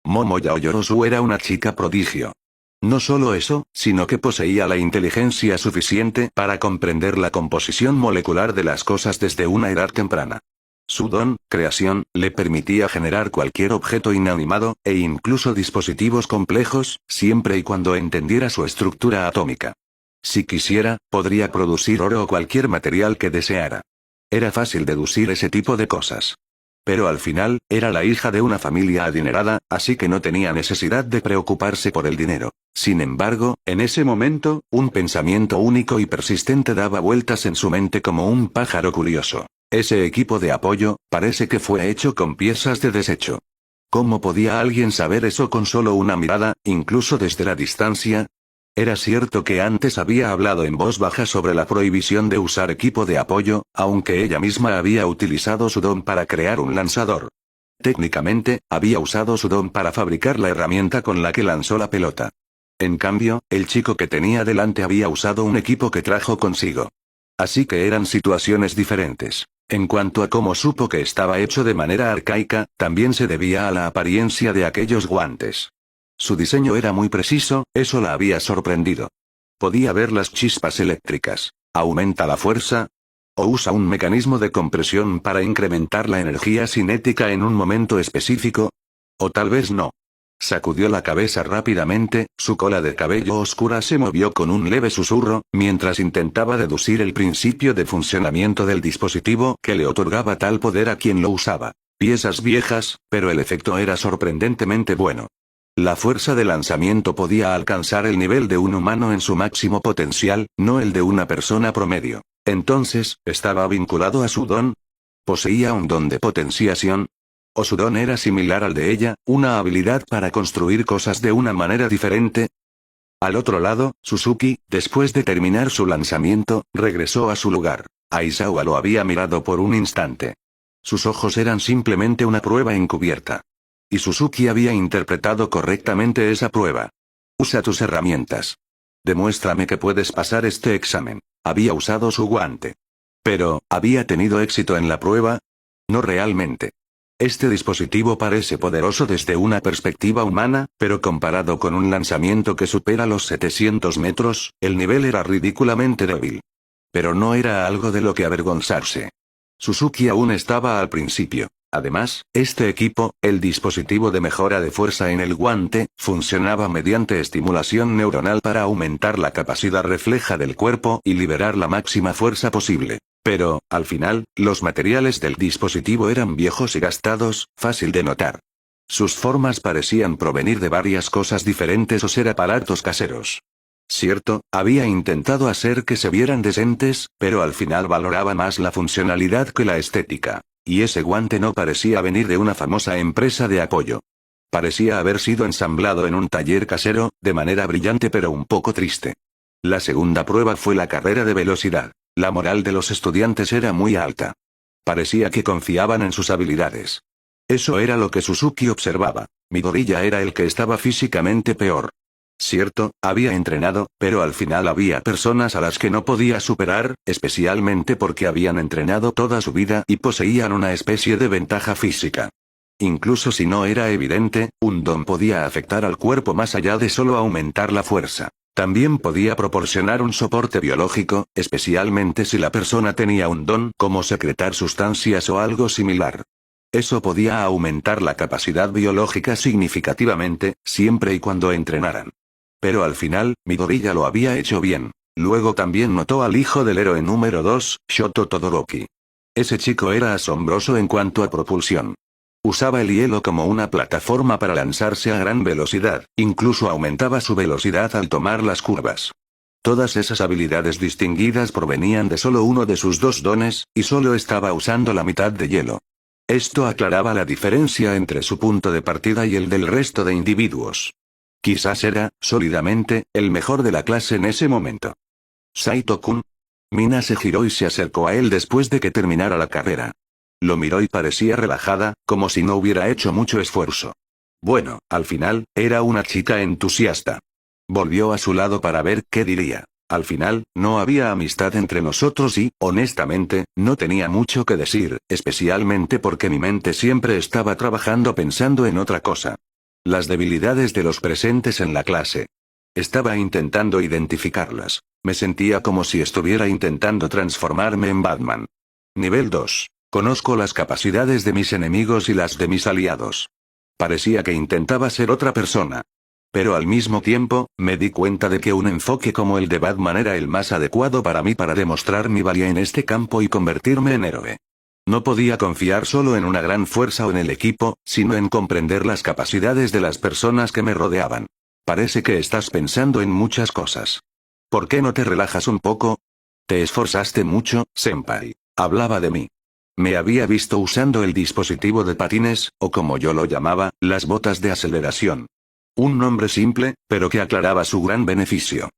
Momo Yaoyorozu era una chica prodigio. No solo eso, sino que poseía la inteligencia suficiente para comprender la composición molecular de las cosas desde una edad temprana. Su don, creación, le permitía generar cualquier objeto inanimado, e incluso dispositivos complejos, siempre y cuando entendiera su estructura atómica. Si quisiera, podría producir oro o cualquier material que deseara. Era fácil deducir ese tipo de cosas. Pero al final, era la hija de una familia adinerada, así que no tenía necesidad de preocuparse por el dinero. Sin embargo, en ese momento, un pensamiento único y persistente daba vueltas en su mente como un pájaro curioso. Ese equipo de apoyo, parece que fue hecho con piezas de desecho. ¿Cómo podía alguien saber eso con solo una mirada, incluso desde la distancia? Era cierto que antes había hablado en voz baja sobre la prohibición de usar equipo de apoyo, aunque ella misma había utilizado su don para crear un lanzador. Técnicamente, había usado su don para fabricar la herramienta con la que lanzó la pelota. En cambio, el chico que tenía delante había usado un equipo que trajo consigo. Así que eran situaciones diferentes. En cuanto a cómo supo que estaba hecho de manera arcaica, también se debía a la apariencia de aquellos guantes. Su diseño era muy preciso, eso la había sorprendido. Podía ver las chispas eléctricas. ¿Aumenta la fuerza? ¿O usa un mecanismo de compresión para incrementar la energía cinética en un momento específico? ¿O tal vez no? Sacudió la cabeza rápidamente, su cola de cabello oscura se movió con un leve susurro, mientras intentaba deducir el principio de funcionamiento del dispositivo que le otorgaba tal poder a quien lo usaba. Piezas viejas, pero el efecto era sorprendentemente bueno. La fuerza de lanzamiento podía alcanzar el nivel de un humano en su máximo potencial, no el de una persona promedio. Entonces, ¿estaba vinculado a su don? ¿Poseía un don de potenciación? ¿O su don era similar al de ella, una habilidad para construir cosas de una manera diferente? Al otro lado, Suzuki, después de terminar su lanzamiento, regresó a su lugar. Aizawa lo había mirado por un instante. Sus ojos eran simplemente una prueba encubierta. Y Suzuki había interpretado correctamente esa prueba. Usa tus herramientas. Demuéstrame que puedes pasar este examen. Había usado su guante. Pero, ¿había tenido éxito en la prueba? No realmente. Este dispositivo parece poderoso desde una perspectiva humana, pero comparado con un lanzamiento que supera los 700 metros, el nivel era ridículamente débil. Pero no era algo de lo que avergonzarse. Suzuki aún estaba al principio. Además, este equipo, el dispositivo de mejora de fuerza en el guante, funcionaba mediante estimulación neuronal para aumentar la capacidad refleja del cuerpo y liberar la máxima fuerza posible. Pero, al final, los materiales del dispositivo eran viejos y gastados, fácil de notar. Sus formas parecían provenir de varias cosas diferentes o ser aparatos caseros. Cierto, había intentado hacer que se vieran decentes, pero al final valoraba más la funcionalidad que la estética. Y ese guante no parecía venir de una famosa empresa de apoyo. Parecía haber sido ensamblado en un taller casero, de manera brillante pero un poco triste. La segunda prueba fue la carrera de velocidad. La moral de los estudiantes era muy alta. Parecía que confiaban en sus habilidades. Eso era lo que Suzuki observaba. Midoriya era el que estaba físicamente peor. Cierto, había entrenado, pero al final había personas a las que no podía superar, especialmente porque habían entrenado toda su vida y poseían una especie de ventaja física. Incluso si no era evidente, un don podía afectar al cuerpo más allá de solo aumentar la fuerza. También podía proporcionar un soporte biológico, especialmente si la persona tenía un don como secretar sustancias o algo similar. Eso podía aumentar la capacidad biológica significativamente, siempre y cuando entrenaran. Pero al final, Midoriya lo había hecho bien. Luego también notó al hijo del héroe número 2, Shoto Todoroki. Ese chico era asombroso en cuanto a propulsión. Usaba el hielo como una plataforma para lanzarse a gran velocidad, incluso aumentaba su velocidad al tomar las curvas. Todas esas habilidades distinguidas provenían de solo uno de sus dos dones, y solo estaba usando la mitad de hielo. Esto aclaraba la diferencia entre su punto de partida y el del resto de individuos. Quizás era, sólidamente, el mejor de la clase en ese momento. Saito-kun. Mina se giró y se acercó a él después de que terminara la carrera. Lo miró y parecía relajada, como si no hubiera hecho mucho esfuerzo. Bueno, al final, era una chica entusiasta. Volvió a su lado para ver qué diría. Al final, no había amistad entre nosotros y, honestamente, no tenía mucho que decir, especialmente porque mi mente siempre estaba trabajando pensando en otra cosa. Las debilidades de los presentes en la clase. Estaba intentando identificarlas. Me sentía como si estuviera intentando transformarme en Batman. Nivel 2. Conozco las capacidades de mis enemigos y las de mis aliados. Parecía que intentaba ser otra persona. Pero al mismo tiempo, me di cuenta de que un enfoque como el de Batman era el más adecuado para mí para demostrar mi valía en este campo y convertirme en héroe. No podía confiar solo en una gran fuerza o en el equipo, sino en comprender las capacidades de las personas que me rodeaban. Parece que estás pensando en muchas cosas. ¿Por qué no te relajas un poco? Te esforzaste mucho, senpai. Hablaba de mí. Me había visto usando el dispositivo de patines, o como yo lo llamaba, las botas de aceleración. Un nombre simple, pero que aclaraba su gran beneficio.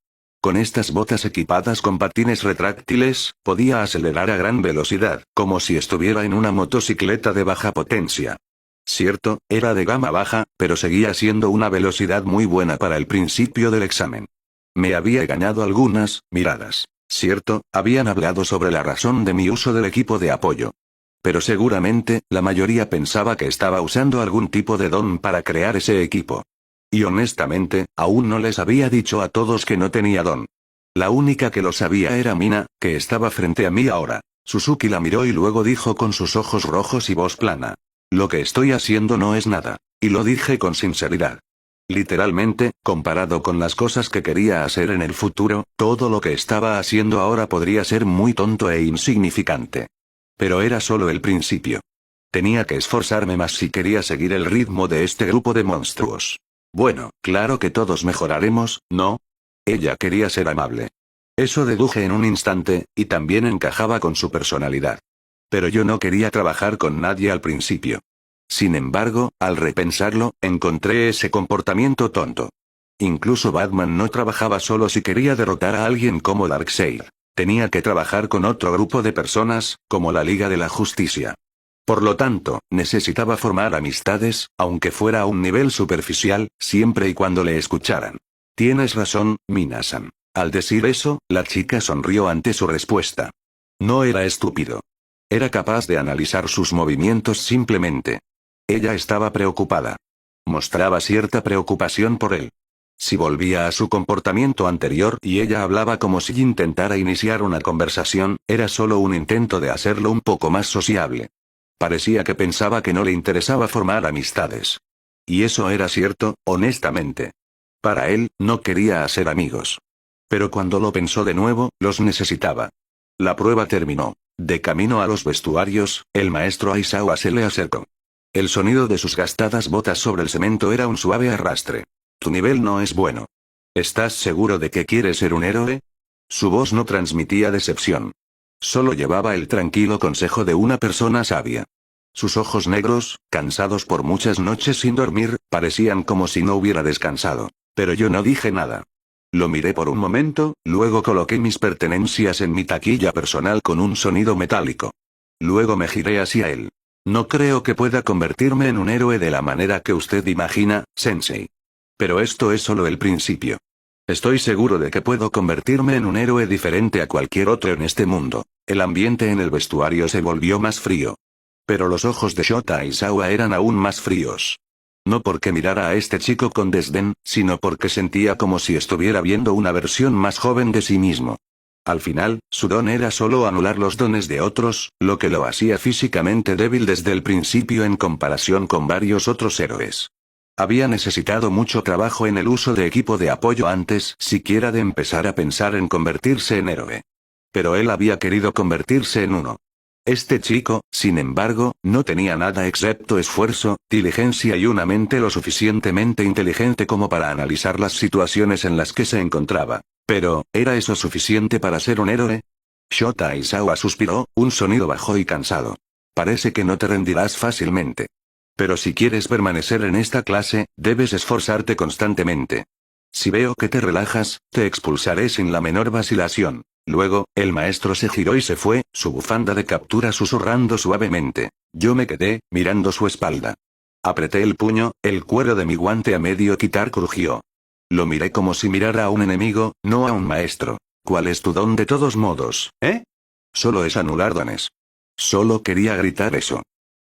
Con estas botas equipadas con patines retráctiles, podía acelerar a gran velocidad, como si estuviera en una motocicleta de baja potencia. Cierto, era de gama baja, pero seguía siendo una velocidad muy buena para el principio del examen. Me había ganado algunas miradas. Cierto, habían hablado sobre la razón de mi uso del equipo de apoyo. Pero seguramente, la mayoría pensaba que estaba usando algún tipo de don para crear ese equipo. Y honestamente, aún no les había dicho a todos que no tenía don. La única que lo sabía era Mina, que estaba frente a mí ahora. Suzuki la miró y luego dijo con sus ojos rojos y voz plana. Lo que estoy haciendo no es nada. Y lo dije con sinceridad. Literalmente, comparado con las cosas que quería hacer en el futuro, todo lo que estaba haciendo ahora podría ser muy tonto e insignificante. Pero era solo el principio. Tenía que esforzarme más si quería seguir el ritmo de este grupo de monstruos. Bueno, claro que todos mejoraremos, ¿no? Ella quería ser amable. Eso deduje en un instante, y también encajaba con su personalidad. Pero yo no quería trabajar con nadie al principio. Sin embargo, al repensarlo, encontré ese comportamiento tonto. Incluso Batman no trabajaba solo si quería derrotar a alguien como Darkseid. Tenía que trabajar con otro grupo de personas, como la Liga de la Justicia. Por lo tanto, necesitaba formar amistades, aunque fuera a un nivel superficial, siempre y cuando le escucharan. Tienes razón, Minasan. Al decir eso, la chica sonrió ante su respuesta. No era estúpido. Era capaz de analizar sus movimientos simplemente. Ella estaba preocupada. Mostraba cierta preocupación por él. Si volvía a su comportamiento anterior y ella hablaba como si intentara iniciar una conversación, era solo un intento de hacerlo un poco más sociable. Parecía que pensaba que no le interesaba formar amistades. Y eso era cierto, honestamente. Para él, no quería hacer amigos. Pero cuando lo pensó de nuevo, los necesitaba. La prueba terminó. De camino a los vestuarios, el maestro Aizawa se le acercó. El sonido de sus gastadas botas sobre el cemento era un suave arrastre. Tu nivel no es bueno. ¿Estás seguro de que quieres ser un héroe? Su voz no transmitía decepción. Solo llevaba el tranquilo consejo de una persona sabia. Sus ojos negros, cansados por muchas noches sin dormir, parecían como si no hubiera descansado. Pero yo no dije nada. Lo miré por un momento, luego coloqué mis pertenencias en mi taquilla personal con un sonido metálico. Luego me giré hacia él. No creo que pueda convertirme en un héroe de la manera que usted imagina, Sensei. Pero esto es solo el principio. Estoy seguro de que puedo convertirme en un héroe diferente a cualquier otro en este mundo. El ambiente en el vestuario se volvió más frío. Pero los ojos de Shota Aizawa eran aún más fríos. No porque mirara a este chico con desdén, sino porque sentía como si estuviera viendo una versión más joven de sí mismo. Al final, su don era solo anular los dones de otros, lo que lo hacía físicamente débil desde el principio en comparación con varios otros héroes. Había necesitado mucho trabajo en el uso de equipo de apoyo antes siquiera de empezar a pensar en convertirse en héroe. Pero él había querido convertirse en uno. Este chico, sin embargo, no tenía nada excepto esfuerzo, diligencia y una mente lo suficientemente inteligente como para analizar las situaciones en las que se encontraba. Pero, ¿era eso suficiente para ser un héroe? Shota Aizawa suspiró, un sonido bajo y cansado. Parece que no te rendirás fácilmente. Pero si quieres permanecer en esta clase, debes esforzarte constantemente. Si veo que te relajas, te expulsaré sin la menor vacilación. Luego, el maestro se giró y se fue, su bufanda de captura susurrando suavemente. Yo me quedé, mirando su espalda. Apreté el puño, el cuero de mi guante a medio quitar crujió. Lo miré como si mirara a un enemigo, no a un maestro. ¿Cuál es tu don de todos modos, eh? Solo es anular dones. Solo quería gritar eso.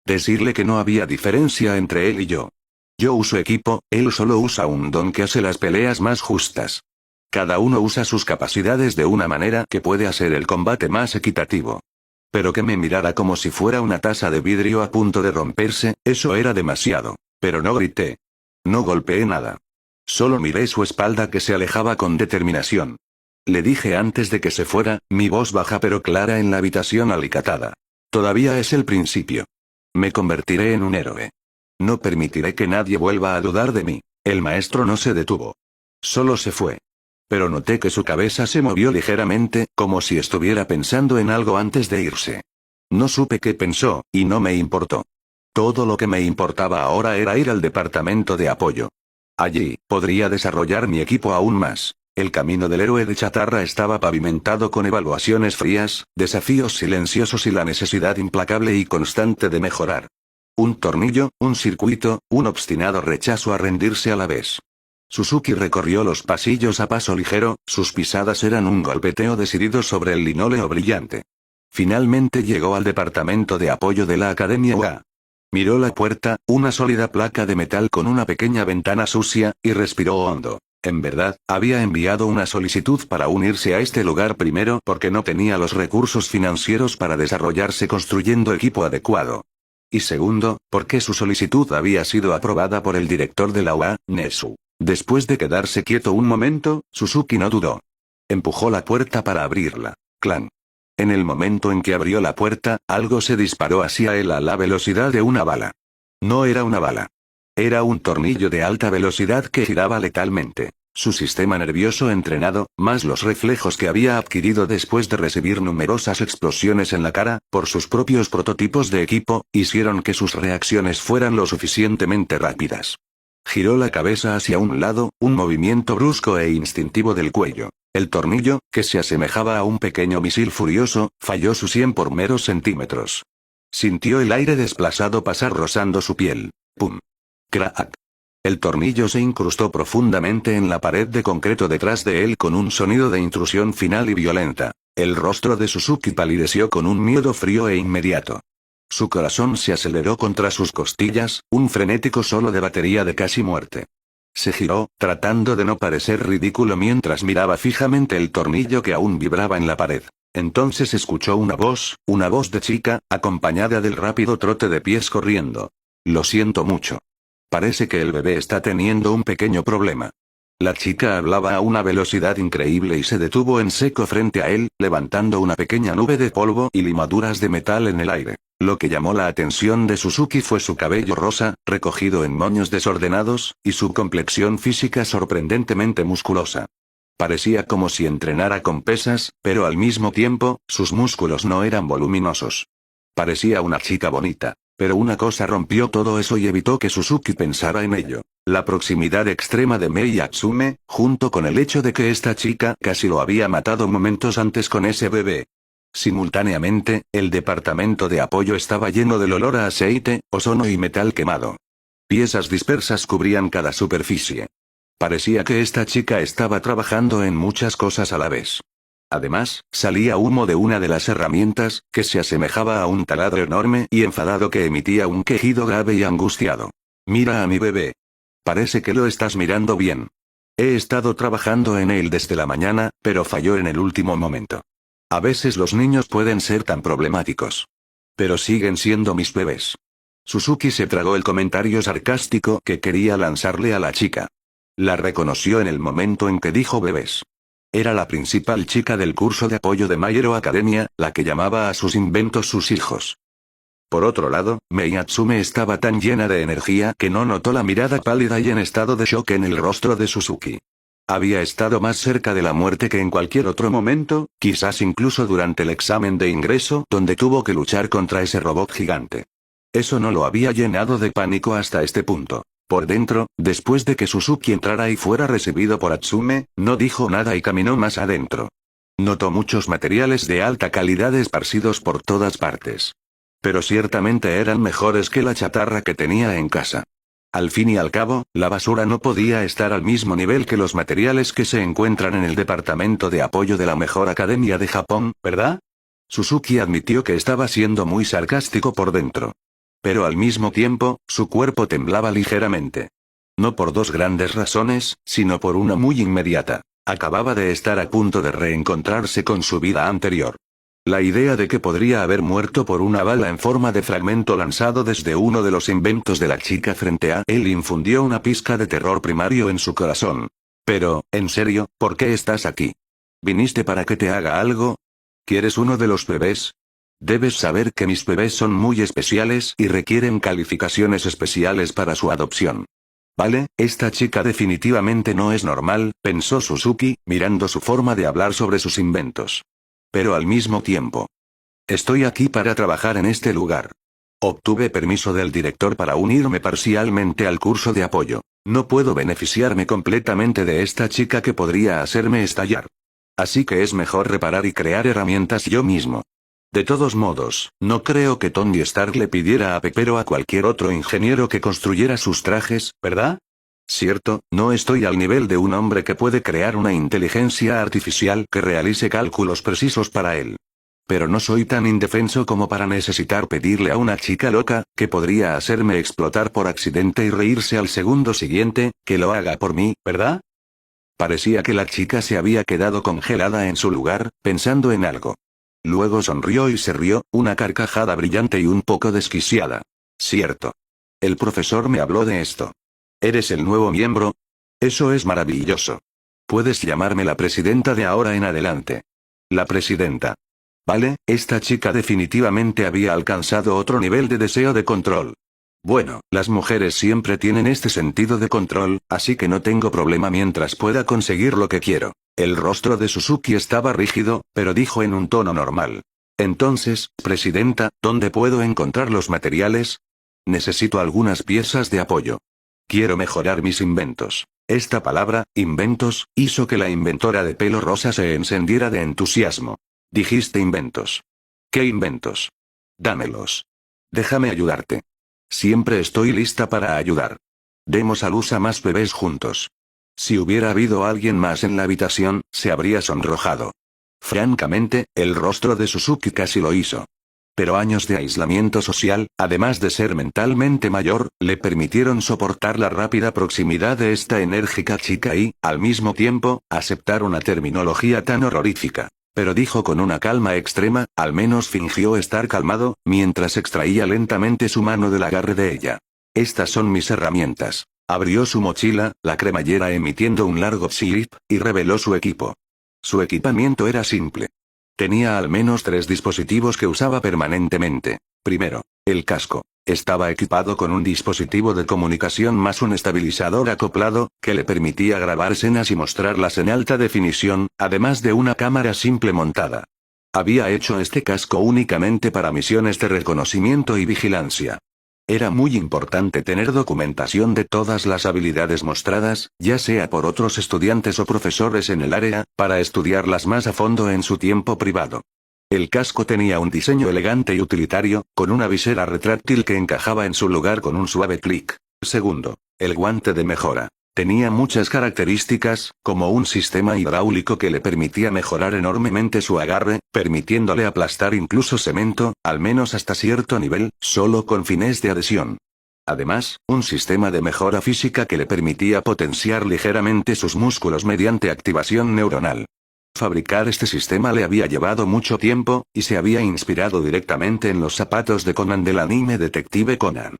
Decirle que no había diferencia entre él y yo. Yo uso equipo, él solo usa un don que hace las peleas más justas. Cada uno usa sus capacidades de una manera que puede hacer el combate más equitativo. Pero que me mirara como si fuera una taza de vidrio a punto de romperse, eso era demasiado. Pero no grité. No golpeé nada. Solo miré su espalda que se alejaba con determinación. Le dije antes de que se fuera, mi voz baja pero clara en la habitación alicatada. Todavía es el principio. Me convertiré en un héroe. No permitiré que nadie vuelva a dudar de mí. El maestro no se detuvo. Solo se fue. Pero noté que su cabeza se movió ligeramente, como si estuviera pensando en algo antes de irse. No supe qué pensó, y no me importó. Todo lo que me importaba ahora era ir al departamento de apoyo. Allí, podría desarrollar mi equipo aún más. El camino del héroe de chatarra estaba pavimentado con evaluaciones frías, desafíos silenciosos y la necesidad implacable y constante de mejorar. Un tornillo, un circuito, un obstinado rechazo a rendirse a la vez. Suzuki recorrió los pasillos a paso ligero, sus pisadas eran un golpeteo decidido sobre el linóleo brillante. Finalmente llegó al departamento de apoyo de la Academia UA. Miró la puerta, una sólida placa de metal con una pequeña ventana sucia, y respiró hondo. En verdad, había enviado una solicitud para unirse a este lugar primero porque no tenía los recursos financieros para desarrollarse construyendo equipo adecuado. Y segundo, porque su solicitud había sido aprobada por el director de la UA, Nesu. Después de quedarse quieto un momento, Suzuki no dudó. Empujó la puerta para abrirla. Clan. En el momento en que abrió la puerta, algo se disparó hacia él a la velocidad de una bala. No era una bala. Era un tornillo de alta velocidad que giraba letalmente. Su sistema nervioso entrenado, más los reflejos que había adquirido después de recibir numerosas explosiones en la cara, por sus propios prototipos de equipo, hicieron que sus reacciones fueran lo suficientemente rápidas. Giró la cabeza hacia un lado, un movimiento brusco e instintivo del cuello. El tornillo, que se asemejaba a un pequeño misil furioso, falló su 100 por meros centímetros. Sintió el aire desplazado pasar rozando su piel. ¡Pum! ¡Crack! El tornillo se incrustó profundamente en la pared de concreto detrás de él con un sonido de intrusión final y violenta. El rostro de Suzuki palideció con un miedo frío e inmediato. Su corazón se aceleró contra sus costillas, un frenético solo de batería de casi muerte. Se giró, tratando de no parecer ridículo mientras miraba fijamente el tornillo que aún vibraba en la pared. Entonces escuchó una voz de chica, acompañada del rápido trote de pies corriendo. Lo siento mucho. Parece que el bebé está teniendo un pequeño problema. La chica hablaba a una velocidad increíble y se detuvo en seco frente a él, levantando una pequeña nube de polvo y limaduras de metal en el aire. Lo que llamó la atención de Suzuki fue su cabello rosa, recogido en moños desordenados, y su complexión física sorprendentemente musculosa. Parecía como si entrenara con pesas, pero al mismo tiempo, sus músculos no eran voluminosos. Parecía una chica bonita. Pero una cosa rompió todo eso y evitó que Suzuki pensara en ello. La proximidad extrema de Mei Atsume, junto con el hecho de que esta chica casi lo había matado momentos antes con ese bebé. Simultáneamente, el departamento de apoyo estaba lleno del olor a aceite, ozono y metal quemado. Piezas dispersas cubrían cada superficie. Parecía que esta chica estaba trabajando en muchas cosas a la vez. Además, salía humo de una de las herramientas, que se asemejaba a un taladro enorme y enfadado que emitía un quejido grave y angustiado. Mira a mi bebé. Parece que lo estás mirando bien. He estado trabajando en él desde la mañana, pero falló en el último momento. A veces los niños pueden ser tan problemáticos. Pero siguen siendo mis bebés. Suzuki se tragó el comentario sarcástico que quería lanzarle a la chica. La reconoció en el momento en que dijo bebés. Era la principal chica del curso de apoyo de My Hero Academia, la que llamaba a sus inventos sus hijos. Por otro lado, Mei Atsume estaba tan llena de energía que no notó la mirada pálida y en estado de shock en el rostro de Suzuki. Había estado más cerca de la muerte que en cualquier otro momento, quizás incluso durante el examen de ingreso donde tuvo que luchar contra ese robot gigante. Eso no lo había llenado de pánico hasta este punto. Por dentro, después de que Suzuki entrara y fuera recibido por Atsume, no dijo nada y caminó más adentro. Notó muchos materiales de alta calidad esparcidos por todas partes. Pero ciertamente eran mejores que la chatarra que tenía en casa. Al fin y al cabo, la basura no podía estar al mismo nivel que los materiales que se encuentran en el departamento de apoyo de la mejor academia de Japón, ¿verdad? Suzuki admitió que estaba siendo muy sarcástico por dentro. Pero al mismo tiempo, su cuerpo temblaba ligeramente. No por dos grandes razones, sino por una muy inmediata. Acababa de estar a punto de reencontrarse con su vida anterior. La idea de que podría haber muerto por una bala en forma de fragmento lanzado desde uno de los inventos de la chica frente a él infundió una pizca de terror primario en su corazón. Pero, en serio, ¿por qué estás aquí? ¿Viniste para que te haga algo? ¿Quieres uno de los bebés? Debes saber que mis bebés son muy especiales y requieren calificaciones especiales para su adopción. Vale, esta chica definitivamente no es normal, pensó Suzuki, mirando su forma de hablar sobre sus inventos. Pero al mismo tiempo. Estoy aquí para trabajar en este lugar. Obtuve permiso del director para unirme parcialmente al curso de apoyo. No puedo beneficiarme completamente de esta chica que podría hacerme estallar. Así que es mejor reparar y crear herramientas yo mismo. De todos modos, no creo que Tony Stark le pidiera a Pepero o a cualquier otro ingeniero que construyera sus trajes, ¿verdad? Cierto, no estoy al nivel de un hombre que puede crear una inteligencia artificial que realice cálculos precisos para él. Pero no soy tan indefenso como para necesitar pedirle a una chica loca, que podría hacerme explotar por accidente y reírse al segundo siguiente, que lo haga por mí, ¿verdad? Parecía que la chica se había quedado congelada en su lugar, pensando en algo. Luego sonrió y se rió, una carcajada brillante y un poco desquiciada. Cierto. El profesor me habló de esto. ¿Eres el nuevo miembro? Eso es maravilloso. Puedes llamarme la presidenta de ahora en adelante. La presidenta. Vale, esta chica definitivamente había alcanzado otro nivel de deseo de control. Bueno, las mujeres siempre tienen este sentido de control, así que no tengo problema mientras pueda conseguir lo que quiero. El rostro de Suzuki estaba rígido, pero dijo en un tono normal. Entonces, presidenta, ¿dónde puedo encontrar los materiales? Necesito algunas piezas de apoyo. Quiero mejorar mis inventos. Esta palabra, inventos, hizo que la inventora de pelo rosa se encendiera de entusiasmo. Dijiste inventos. ¿Qué inventos? Dámelos. Déjame ayudarte. Siempre estoy lista para ayudar. Demos a luz a más bebés juntos. Si hubiera habido alguien más en la habitación, se habría sonrojado. Francamente, el rostro de Suzuki casi lo hizo. Pero años de aislamiento social, además de ser mentalmente mayor, le permitieron soportar la rápida proximidad de esta enérgica chica y, al mismo tiempo, aceptar una terminología tan horrorífica. Pero dijo con una calma extrema, al menos fingió estar calmado, mientras extraía lentamente su mano del agarre de ella. Estas son mis herramientas. Abrió su mochila, la cremallera emitiendo un largo zip, y reveló su equipo. Su equipamiento era simple. Tenía al menos 3 dispositivos que usaba permanentemente. Primero, el casco. Estaba equipado con un dispositivo de comunicación más un estabilizador acoplado, que le permitía grabar escenas y mostrarlas en alta definición, además de una cámara simple montada. Había hecho este casco únicamente para misiones de reconocimiento y vigilancia. Era muy importante tener documentación de todas las habilidades mostradas, ya sea por otros estudiantes o profesores en el área, para estudiarlas más a fondo en su tiempo privado. El casco tenía un diseño elegante y utilitario, con una visera retráctil que encajaba en su lugar con un suave clic. Segundo, el guante de mejora. Tenía muchas características, como un sistema hidráulico que le permitía mejorar enormemente su agarre, permitiéndole aplastar incluso cemento, al menos hasta cierto nivel, solo con fines de adhesión. Además, un sistema de mejora física que le permitía potenciar ligeramente sus músculos mediante activación neuronal. Fabricar este sistema le había llevado mucho tiempo, y se había inspirado directamente en los zapatos de Conan del anime Detective Conan.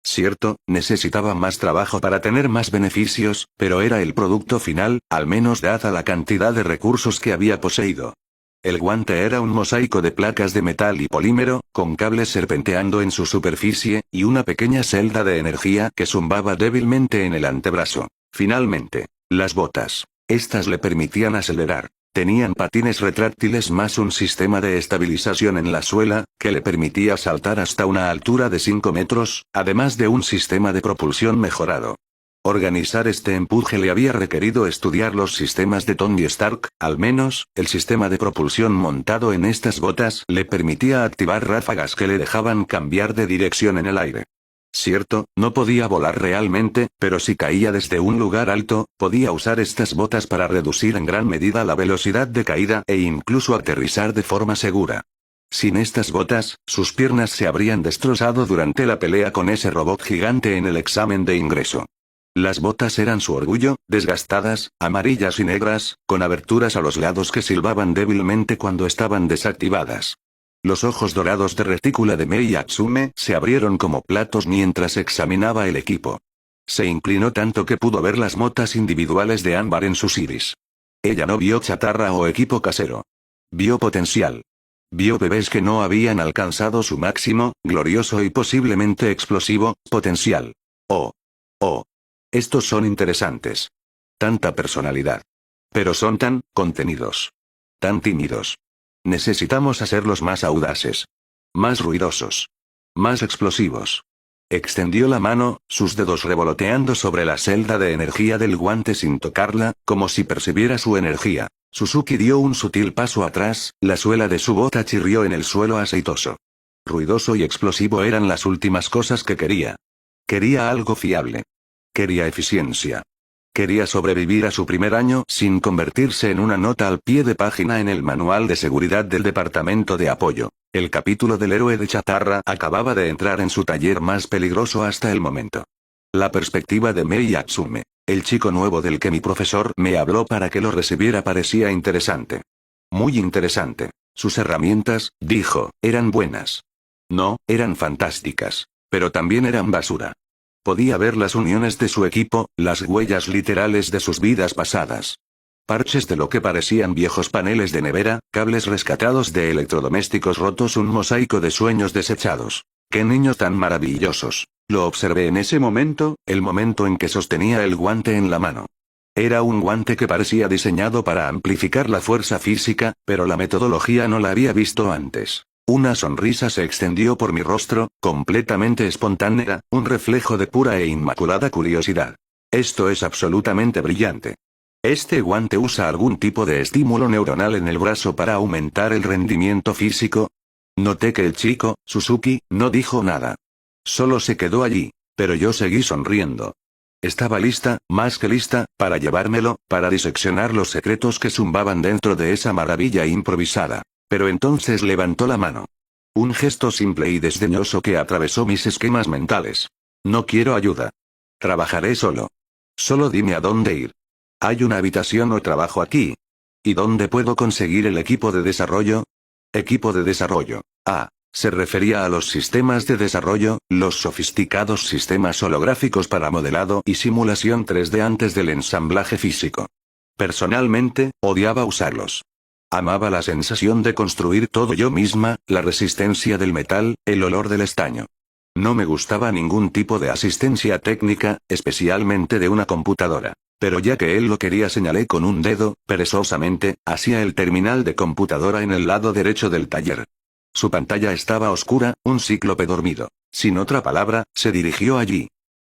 Cierto, necesitaba más trabajo para tener más beneficios, pero era el producto final, al menos dada la cantidad de recursos que había poseído. El guante era un mosaico de placas de metal y polímero, con cables serpenteando en su superficie, y una pequeña celda de energía que zumbaba débilmente en el antebrazo. Finalmente, las botas. Estas le permitían acelerar. Tenían patines retráctiles más un sistema de estabilización en la suela, que le permitía saltar hasta una altura de 5 metros, además de un sistema de propulsión mejorado. Organizar este empuje le había requerido estudiar los sistemas de Tony Stark, al menos, el sistema de propulsión montado en estas botas le permitía activar ráfagas que le dejaban cambiar de dirección en el aire. Cierto, no podía volar realmente, pero si caía desde un lugar alto, podía usar estas botas para reducir en gran medida la velocidad de caída e incluso aterrizar de forma segura. Sin estas botas, sus piernas se habrían destrozado durante la pelea con ese robot gigante en el examen de ingreso. Las botas eran su orgullo, desgastadas, amarillas y negras, con aberturas a los lados que silbaban débilmente cuando estaban desactivadas. Los ojos dorados de retícula de Mei Atsume se abrieron como platos mientras examinaba el equipo. Se inclinó tanto que pudo ver las motas individuales de ámbar en sus iris. Ella no vio chatarra o equipo casero. Vio potencial. Vio bebés que no habían alcanzado su máximo, glorioso y posiblemente explosivo, potencial. Oh. Oh. Estos son interesantes. Tanta personalidad. Pero son tan contenidos. Tan tímidos. Necesitamos hacerlos más audaces. Más ruidosos. Más explosivos. Extendió la mano, sus dedos revoloteando sobre la celda de energía del guante sin tocarla, como si percibiera su energía. Suzuki dio un sutil paso atrás, la suela de su bota chirrió en el suelo aceitoso. Ruidoso y explosivo eran las últimas cosas que quería. Quería algo fiable. Quería eficiencia. Quería sobrevivir a su primer año sin convertirse en una nota al pie de página en el manual de seguridad del departamento de apoyo. El capítulo del héroe de chatarra acababa de entrar en su taller más peligroso hasta el momento. La perspectiva de Mei Atsume, el chico nuevo del que mi profesor me habló para que lo recibiera, parecía interesante. Muy interesante. Sus herramientas, dijo, eran buenas. No, eran fantásticas. Pero también eran basura. Podía ver las uniones de su equipo, las huellas literales de sus vidas pasadas. Parches de lo que parecían viejos paneles de nevera, cables rescatados de electrodomésticos rotos, un mosaico de sueños desechados. ¡Qué niños tan maravillosos! Lo observé en ese momento, el momento en que sostenía el guante en la mano. Era un guante que parecía diseñado para amplificar la fuerza física, pero la metodología no la había visto antes. Una sonrisa se extendió por mi rostro, completamente espontánea, un reflejo de pura e inmaculada curiosidad. Esto es absolutamente brillante. ¿Este guante usa algún tipo de estímulo neuronal en el brazo para aumentar el rendimiento físico? Noté que el chico, Suzuki, no dijo nada. Solo se quedó allí, pero yo seguí sonriendo. Estaba lista, más que lista, para llevármelo, para diseccionar los secretos que zumbaban dentro de esa maravilla improvisada. Pero entonces levantó la mano. Un gesto simple y desdeñoso que atravesó mis esquemas mentales. No quiero ayuda. Trabajaré solo. Solo dime a dónde ir. ¿Hay una habitación o trabajo aquí? ¿Y dónde puedo conseguir el equipo de desarrollo? Equipo de desarrollo. Ah, se refería a los sistemas de desarrollo, los sofisticados sistemas holográficos para modelado y simulación 3D antes del ensamblaje físico. Personalmente, odiaba usarlos. Amaba la sensación de construir todo yo misma, la resistencia del metal, el olor del estaño. No me gustaba ningún tipo de asistencia técnica, especialmente de una computadora. Pero ya que él lo quería, señalé con un dedo, perezosamente, hacia el terminal de computadora en el lado derecho del taller. Su pantalla estaba oscura, un cíclope dormido. Sin otra palabra, se dirigió allí.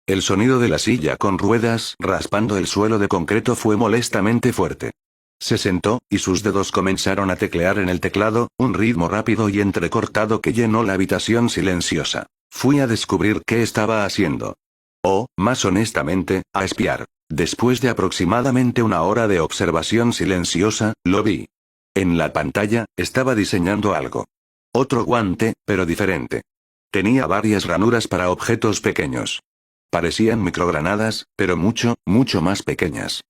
El sonido de la silla con ruedas raspando el suelo de concreto fue molestamente fuerte. Se sentó, y sus dedos comenzaron a teclear en el teclado, un ritmo rápido y entrecortado que llenó la habitación silenciosa. Fui a descubrir qué estaba haciendo. O, más honestamente, a espiar. Después de aproximadamente una hora de observación silenciosa, lo vi. En la pantalla, estaba diseñando algo. Otro guante, pero diferente. Tenía varias ranuras para objetos pequeños. Parecían microgranadas, pero mucho, mucho más pequeñas.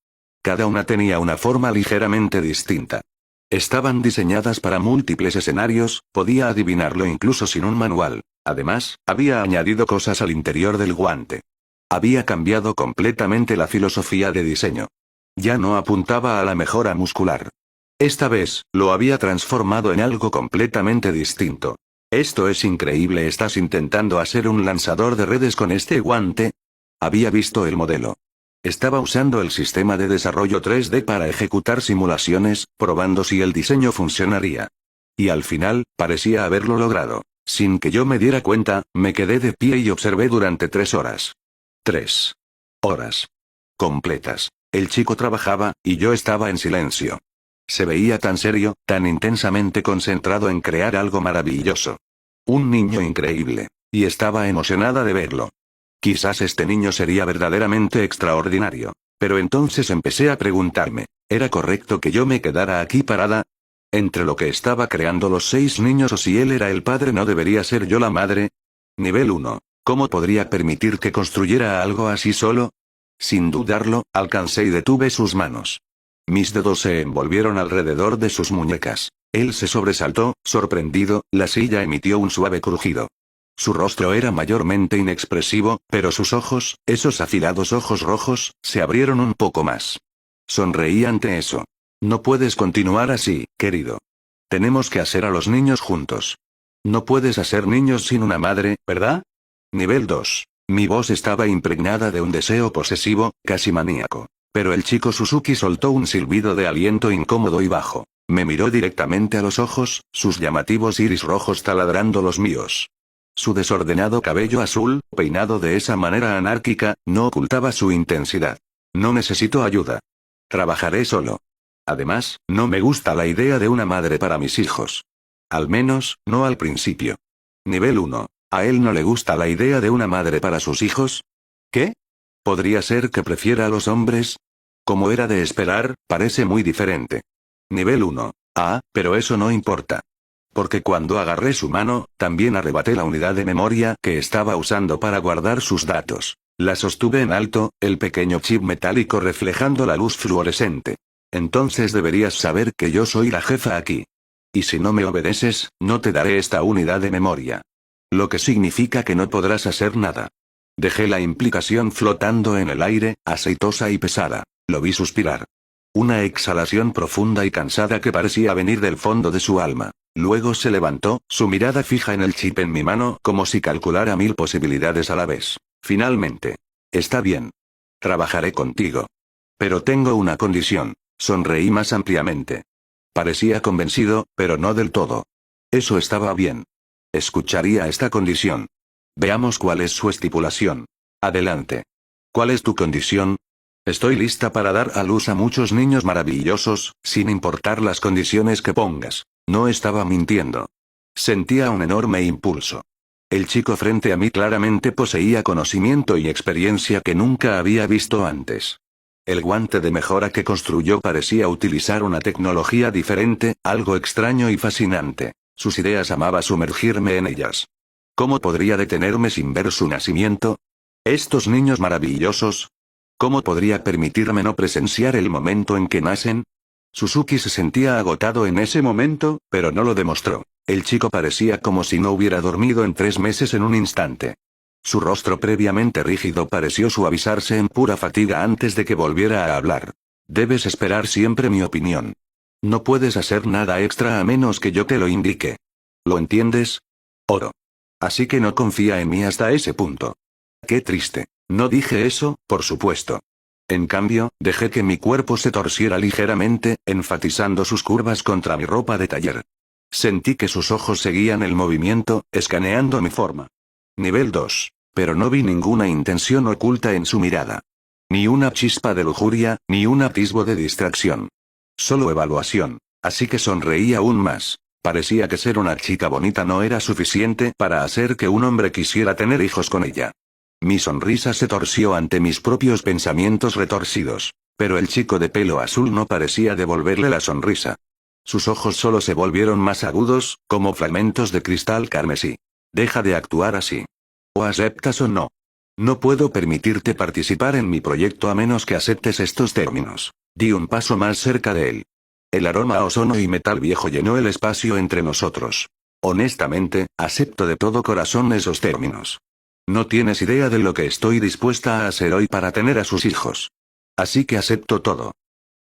Cada una tenía una forma ligeramente distinta. Estaban diseñadas para múltiples escenarios, podía adivinarlo incluso sin un manual. Además, había añadido cosas al interior del guante. Había cambiado completamente la filosofía de diseño. Ya no apuntaba a la mejora muscular. Esta vez, lo había transformado en algo completamente distinto. Esto es increíble. ¿Estás intentando hacer un lanzador de redes con este guante? Había visto el modelo. Estaba usando el sistema de desarrollo 3D para ejecutar simulaciones, probando si el diseño funcionaría. Y al final, parecía haberlo logrado. Sin que yo me diera cuenta, me quedé de pie y observé durante 3 horas. 3 horas. Completas. El chico trabajaba, y yo estaba en silencio. Se veía tan serio, tan intensamente concentrado en crear algo maravilloso. Un niño increíble. Y estaba emocionada de verlo. Quizás este niño sería verdaderamente extraordinario. Pero entonces empecé a preguntarme, ¿era correcto que yo me quedara aquí parada? Entre lo que estaba creando los 6 niños o si él era el padre, ¿no debería ser yo la madre? Nivel 1. ¿Cómo podría permitir que construyera algo así solo? Sin dudarlo, alcancé y detuve sus manos. Mis dedos se envolvieron alrededor de sus muñecas. Él se sobresaltó, sorprendido, la silla emitió un suave crujido. Su rostro era mayormente inexpresivo, pero sus ojos, esos afilados ojos rojos, se abrieron un poco más. Sonreí ante eso. No puedes continuar así, querido. Tenemos que hacer a los niños juntos. No puedes hacer niños sin una madre, ¿verdad? Nivel 2. Mi voz estaba impregnada de un deseo posesivo, casi maníaco. Pero el chico Suzuki soltó un silbido de aliento incómodo y bajo. Me miró directamente a los ojos, sus llamativos iris rojos taladrando los míos. Su desordenado cabello azul, peinado de esa manera anárquica, no ocultaba su intensidad. No necesito ayuda. Trabajaré solo. Además, no me gusta la idea de una madre para mis hijos. Al menos, no al principio. Nivel 1. ¿A él no le gusta la idea de una madre para sus hijos? ¿Qué? ¿Podría ser que prefiera a los hombres? Como era de esperar, parece muy diferente. Nivel 1. Ah, pero eso no importa. Porque cuando agarré su mano, también arrebaté la unidad de memoria que estaba usando para guardar sus datos. La sostuve en alto, el pequeño chip metálico reflejando la luz fluorescente. Entonces deberías saber que yo soy la jefa aquí. Y si no me obedeces, no te daré esta unidad de memoria. Lo que significa que no podrás hacer nada. Dejé la implicación flotando en el aire, aceitosa y pesada. Lo vi suspirar. Una exhalación profunda y cansada que parecía venir del fondo de su alma. Luego se levantó, su mirada fija en el chip en mi mano, como si calculara 1000 posibilidades a la vez. Finalmente. Está bien. Trabajaré contigo. Pero tengo una condición. Sonreí más ampliamente. Parecía convencido, pero no del todo. Eso estaba bien. Escucharía esta condición. Veamos cuál es su estipulación. Adelante. ¿Cuál es tu condición? Estoy lista para dar a luz a muchos niños maravillosos, sin importar las condiciones que pongas. No estaba mintiendo. Sentía un enorme impulso. El chico frente a mí claramente poseía conocimiento y experiencia que nunca había visto antes. El guante de mejora que construyó parecía utilizar una tecnología diferente, algo extraño y fascinante. Sus ideas amaba sumergirme en ellas. ¿Cómo podría detenerme sin ver su nacimiento? ¿Estos niños maravillosos? ¿Cómo podría permitirme no presenciar el momento en que nacen? Suzuki se sentía agotado en ese momento, pero no lo demostró. El chico parecía como si no hubiera dormido en 3 meses en un instante. Su rostro previamente rígido pareció suavizarse en pura fatiga antes de que volviera a hablar. Debes esperar siempre mi opinión. No puedes hacer nada extra a menos que yo te lo indique. ¿Lo entiendes? Oro. Así que no confía en mí hasta ese punto. Qué triste. No dije eso, por supuesto. En cambio, dejé que mi cuerpo se torciera ligeramente, enfatizando sus curvas contra mi ropa de taller. Sentí que sus ojos seguían el movimiento, escaneando mi forma. Nivel 2. Pero no vi ninguna intención oculta en su mirada. Ni una chispa de lujuria, ni un atisbo de distracción. Solo evaluación. Así que sonreí aún más. Parecía que ser una chica bonita no era suficiente para hacer que un hombre quisiera tener hijos con ella. Mi sonrisa se torció ante mis propios pensamientos retorcidos. Pero el chico de pelo azul no parecía devolverle la sonrisa. Sus ojos solo se volvieron más agudos, como fragmentos de cristal carmesí. Deja de actuar así. O aceptas o no. No puedo permitirte participar en mi proyecto a menos que aceptes estos términos. Di un paso más cerca de él. El aroma a ozono y metal viejo llenó el espacio entre nosotros. Honestamente, acepto de todo corazón esos términos. No tienes idea de lo que estoy dispuesta a hacer hoy para tener a sus hijos. Así que acepto todo.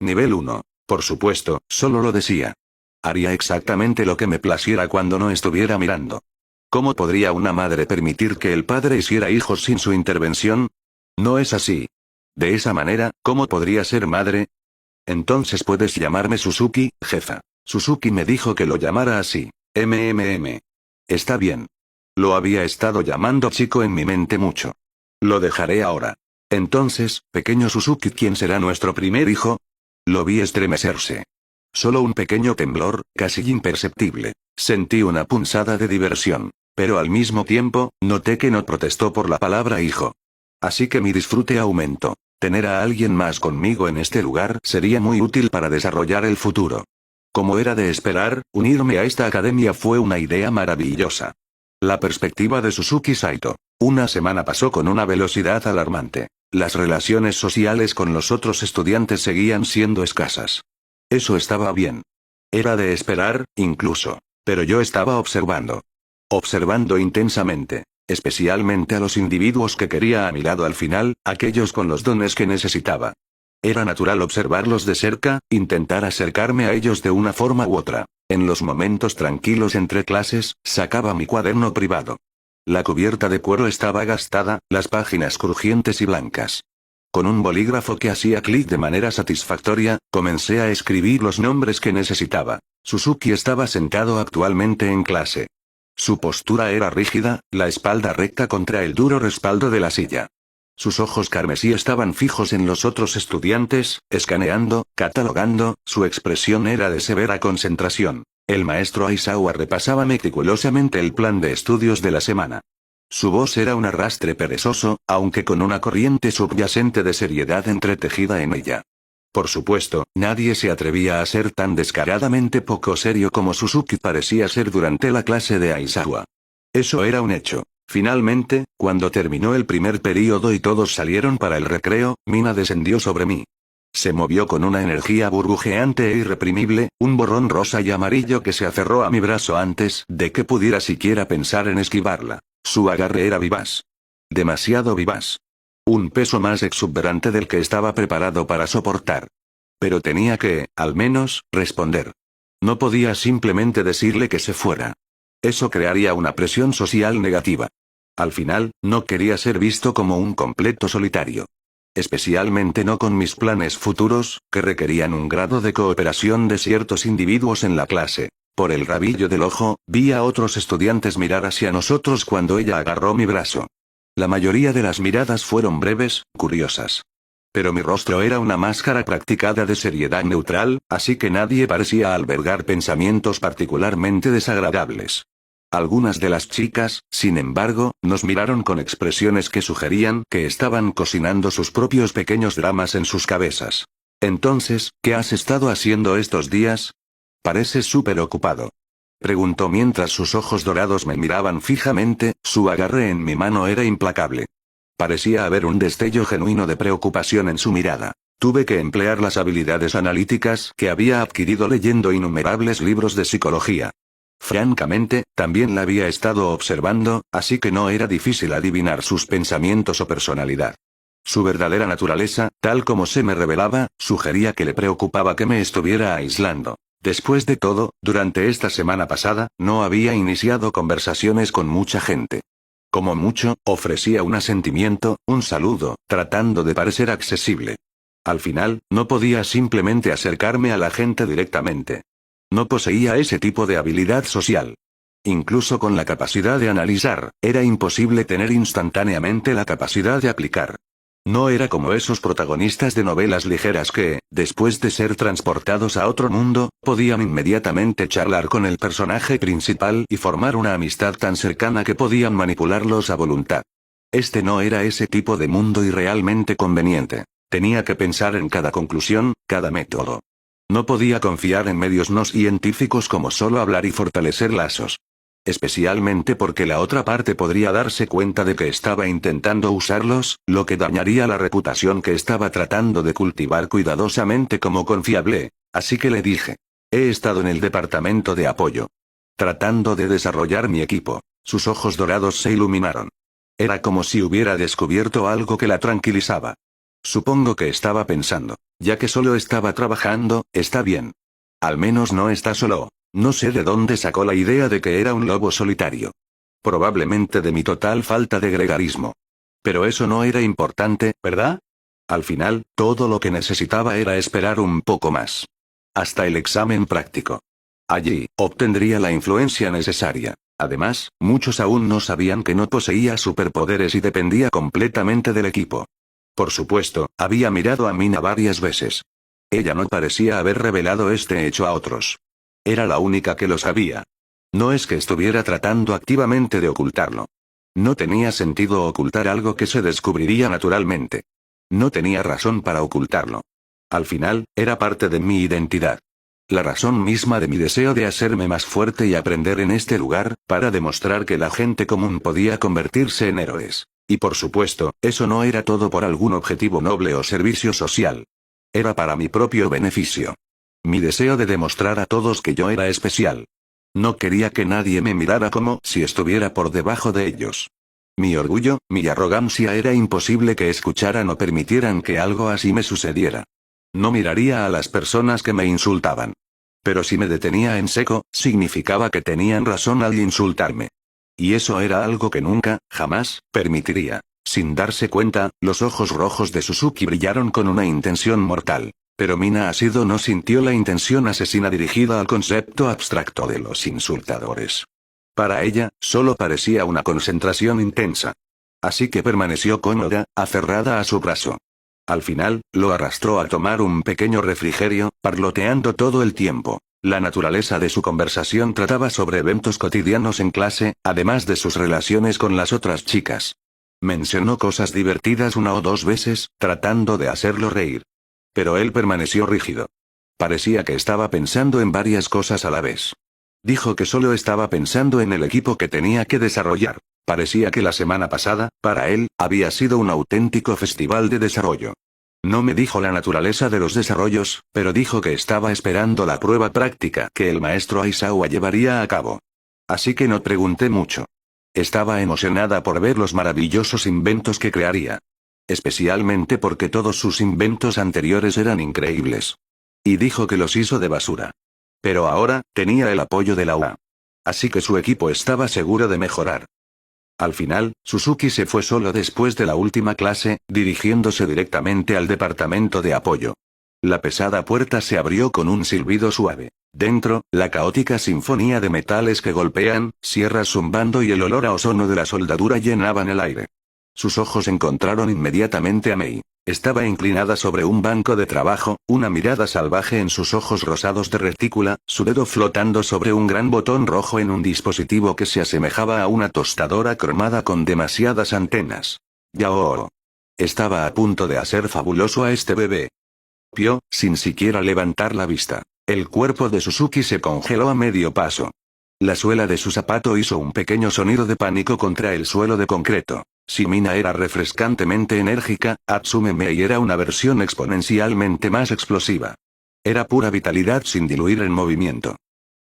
Nivel 1. Por supuesto, solo lo decía. Haría exactamente lo que me placiera cuando no estuviera mirando. ¿Cómo podría una madre permitir que el padre hiciera hijos sin su intervención? No es así. De esa manera, ¿cómo podría ser madre? Entonces puedes llamarme Suzuki, jefa. Suzuki me dijo que lo llamara así. Está bien. Lo había estado llamando chico en mi mente mucho. Lo dejaré ahora. Entonces, pequeño Suzuki, ¿quién será nuestro primer hijo? Lo vi estremecerse. Solo un pequeño temblor, casi imperceptible. Sentí una punzada de diversión. Pero al mismo tiempo, noté que no protestó por la palabra hijo. Así que mi disfrute aumentó. Tener a alguien más conmigo en este lugar sería muy útil para desarrollar el futuro. Como era de esperar, unirme a esta academia fue una idea maravillosa. La perspectiva de Suzuki Saito. Una semana pasó con una velocidad alarmante. Las relaciones sociales con los otros estudiantes seguían siendo escasas. Eso estaba bien. Era de esperar, incluso. Pero yo estaba observando. Observando intensamente. Especialmente a los individuos que quería a mi lado al final, aquellos con los dones que necesitaba. Era natural observarlos de cerca, intentar acercarme a ellos de una forma u otra. En los momentos tranquilos entre clases, sacaba mi cuaderno privado. La cubierta de cuero estaba gastada, las páginas crujientes y blancas. Con un bolígrafo que hacía clic de manera satisfactoria, comencé a escribir los nombres que necesitaba. Suzuki estaba sentado actualmente en clase. Su postura era rígida, la espalda recta contra el duro respaldo de la silla. Sus ojos carmesí estaban fijos en los otros estudiantes, escaneando, catalogando, su expresión era de severa concentración. El maestro Aizawa repasaba meticulosamente el plan de estudios de la semana. Su voz era un arrastre perezoso, aunque con una corriente subyacente de seriedad entretejida en ella. Por supuesto, nadie se atrevía a ser tan descaradamente poco serio como Suzuki parecía ser durante la clase de Aizawa. Eso era un hecho. Finalmente, cuando terminó el primer período y todos salieron para el recreo, Mina descendió sobre mí. Se movió con una energía burbujeante e irreprimible, un borrón rosa y amarillo que se aferró a mi brazo antes de que pudiera siquiera pensar en esquivarla. Su agarre era vivaz. Demasiado vivaz. Un peso más exuberante del que estaba preparado para soportar. Pero tenía que, al menos, responder. No podía simplemente decirle que se fuera. Eso crearía una presión social negativa. Al final, no quería ser visto como un completo solitario. Especialmente no con mis planes futuros, que requerían un grado de cooperación de ciertos individuos en la clase. Por el rabillo del ojo, vi a otros estudiantes mirar hacia nosotros cuando ella agarró mi brazo. La mayoría de las miradas fueron breves, curiosas. Pero mi rostro era una máscara practicada de seriedad neutral, así que nadie parecía albergar pensamientos particularmente desagradables. Algunas de las chicas, sin embargo, nos miraron con expresiones que sugerían que estaban cocinando sus propios pequeños dramas en sus cabezas. Entonces, ¿qué has estado haciendo estos días? Pareces súper ocupado. Preguntó mientras sus ojos dorados me miraban fijamente, su agarre en mi mano era implacable. Parecía haber un destello genuino de preocupación en su mirada. Tuve que emplear las habilidades analíticas que había adquirido leyendo innumerables libros de psicología. Francamente, también la había estado observando, así que no era difícil adivinar sus pensamientos o personalidad. Su verdadera naturaleza, tal como se me revelaba, sugería que le preocupaba que me estuviera aislando. Después de todo, durante esta semana pasada, no había iniciado conversaciones con mucha gente. Como mucho, ofrecía un asentimiento, un saludo, tratando de parecer accesible. Al final, no podía simplemente acercarme a la gente directamente. No poseía ese tipo de habilidad social. Incluso con la capacidad de analizar, era imposible tener instantáneamente la capacidad de aplicar. No era como esos protagonistas de novelas ligeras que, después de ser transportados a otro mundo, podían inmediatamente charlar con el personaje principal y formar una amistad tan cercana que podían manipularlos a voluntad. Este no era ese tipo de mundo y realmente conveniente. Tenía que pensar en cada conclusión, cada método. No podía confiar en medios no científicos como solo hablar y fortalecer lazos. Especialmente porque la otra parte podría darse cuenta de que estaba intentando usarlos, lo que dañaría la reputación que estaba tratando de cultivar cuidadosamente como confiable. Así que le dije. He estado en el departamento de apoyo. Tratando de desarrollar mi equipo. Sus ojos dorados se iluminaron. Era como si hubiera descubierto algo que la tranquilizaba. Supongo que estaba pensando, ya que solo estaba trabajando, está bien. Al menos no está solo. No sé de dónde sacó la idea de que era un lobo solitario. Probablemente de mi total falta de gregarismo. Pero eso no era importante, ¿verdad? Al final, todo lo que necesitaba era esperar un poco más. Hasta el examen práctico. Allí, obtendría la influencia necesaria. Además, muchos aún no sabían que no poseía superpoderes y dependía completamente del equipo. Por supuesto, había mirado a Mina varias veces. Ella no parecía haber revelado este hecho a otros. Era la única que lo sabía. No es que estuviera tratando activamente de ocultarlo. No tenía sentido ocultar algo que se descubriría naturalmente. No tenía razón para ocultarlo. Al final, era parte de mi identidad. La razón misma de mi deseo de hacerme más fuerte y aprender en este lugar, para demostrar que la gente común podía convertirse en héroes. Y por supuesto, eso no era todo por algún objetivo noble o servicio social. Era para mi propio beneficio. Mi deseo de demostrar a todos que yo era especial. No quería que nadie me mirara como si estuviera por debajo de ellos. Mi orgullo, mi arrogancia era imposible que escucharan o permitieran que algo así me sucediera. No miraría a las personas que me insultaban. Pero si me detenía en seco, significaba que tenían razón al insultarme. Y eso era algo que nunca, jamás, permitiría. Sin darse cuenta, los ojos rojos de Suzuki brillaron con una intención mortal. Pero Mina Asido no sintió la intención asesina dirigida al concepto abstracto de los insultadores. Para ella, solo parecía una concentración intensa. Así que permaneció cómoda, aferrada a su brazo. Al final, lo arrastró a tomar un pequeño refrigerio, parloteando todo el tiempo. La naturaleza de su conversación trataba sobre eventos cotidianos en clase, además de sus relaciones con las otras chicas. Mencionó cosas divertidas una o dos veces, tratando de hacerlo reír. Pero él permaneció rígido. Parecía que estaba pensando en varias cosas a la vez. Dijo que solo estaba pensando en el equipo que tenía que desarrollar. Parecía que la semana pasada, para él, había sido un auténtico festival de desarrollo. No me dijo la naturaleza de los desarrollos, pero dijo que estaba esperando la prueba práctica que el maestro Aizawa llevaría a cabo. Así que no pregunté mucho. Estaba emocionada por ver los maravillosos inventos que crearía. Especialmente porque todos sus inventos anteriores eran increíbles. Y dijo que los hizo de basura. Pero ahora, tenía el apoyo de la UA. Así que su equipo estaba seguro de mejorar. Al final, Suzuki se fue solo después de la última clase, dirigiéndose directamente al departamento de apoyo. La pesada puerta se abrió con un silbido suave. Dentro, la caótica sinfonía de metales que golpean, sierras zumbando y el olor a ozono de la soldadura llenaban el aire. Sus ojos encontraron inmediatamente a Mei. Estaba inclinada sobre un banco de trabajo, una mirada salvaje en sus ojos rosados de retícula, su dedo flotando sobre un gran botón rojo en un dispositivo que se asemejaba a una tostadora cromada con demasiadas antenas. Yao. Estaba a punto de hacer fabuloso a este bebé. Pio, sin siquiera levantar la vista. El cuerpo de Suzuki se congeló a medio paso. La suela de su zapato hizo un pequeño sonido de pánico contra el suelo de concreto. Si Mina era refrescantemente enérgica, Atsume Mei era una versión exponencialmente más explosiva. Era pura vitalidad sin diluir en movimiento.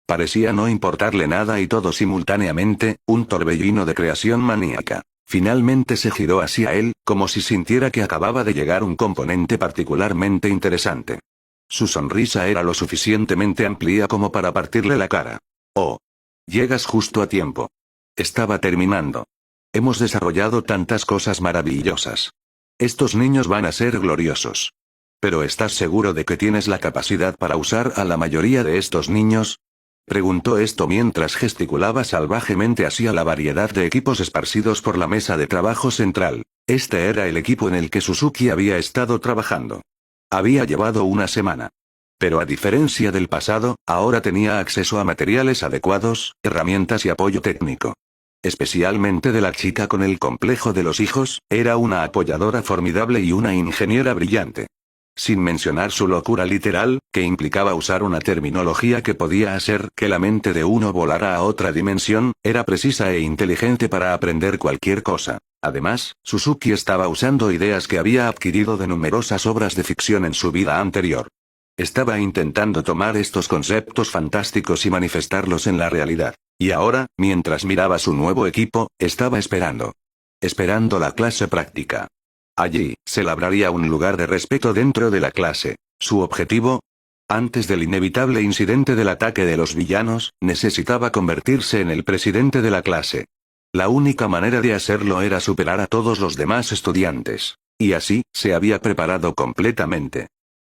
Parecía no importarle nada y todo simultáneamente, un torbellino de creación maníaca. Finalmente se giró hacia él, como si sintiera que acababa de llegar un componente particularmente interesante. Su sonrisa era lo suficientemente amplia como para partirle la cara. Oh. Llegas justo a tiempo. Estaba terminando. Hemos desarrollado tantas cosas maravillosas. Estos niños van a ser gloriosos. ¿Pero estás seguro de que tienes la capacidad para usar a la mayoría de estos niños? Preguntó esto mientras gesticulaba salvajemente hacia la variedad de equipos esparcidos por la mesa de trabajo central. Este era el equipo en el que Suzuki había estado trabajando. Había llevado una semana. Pero a diferencia del pasado, ahora tenía acceso a materiales adecuados, herramientas y apoyo técnico. Especialmente de la chica con el complejo de los hijos, era una apoyadora formidable y una ingeniera brillante. Sin mencionar su locura literal, que implicaba usar una terminología que podía hacer que la mente de uno volara a otra dimensión, era precisa e inteligente para aprender cualquier cosa. Además, Suzuki estaba usando ideas que había adquirido de numerosas obras de ficción en su vida anterior. Estaba intentando tomar estos conceptos fantásticos y manifestarlos en la realidad. Y ahora, mientras miraba su nuevo equipo, estaba esperando. Esperando la clase práctica. Allí, se labraría un lugar de respeto dentro de la clase. Su objetivo, antes del inevitable incidente del ataque de los villanos, necesitaba convertirse en el presidente de la clase. La única manera de hacerlo era superar a todos los demás estudiantes. Y así, se había preparado completamente.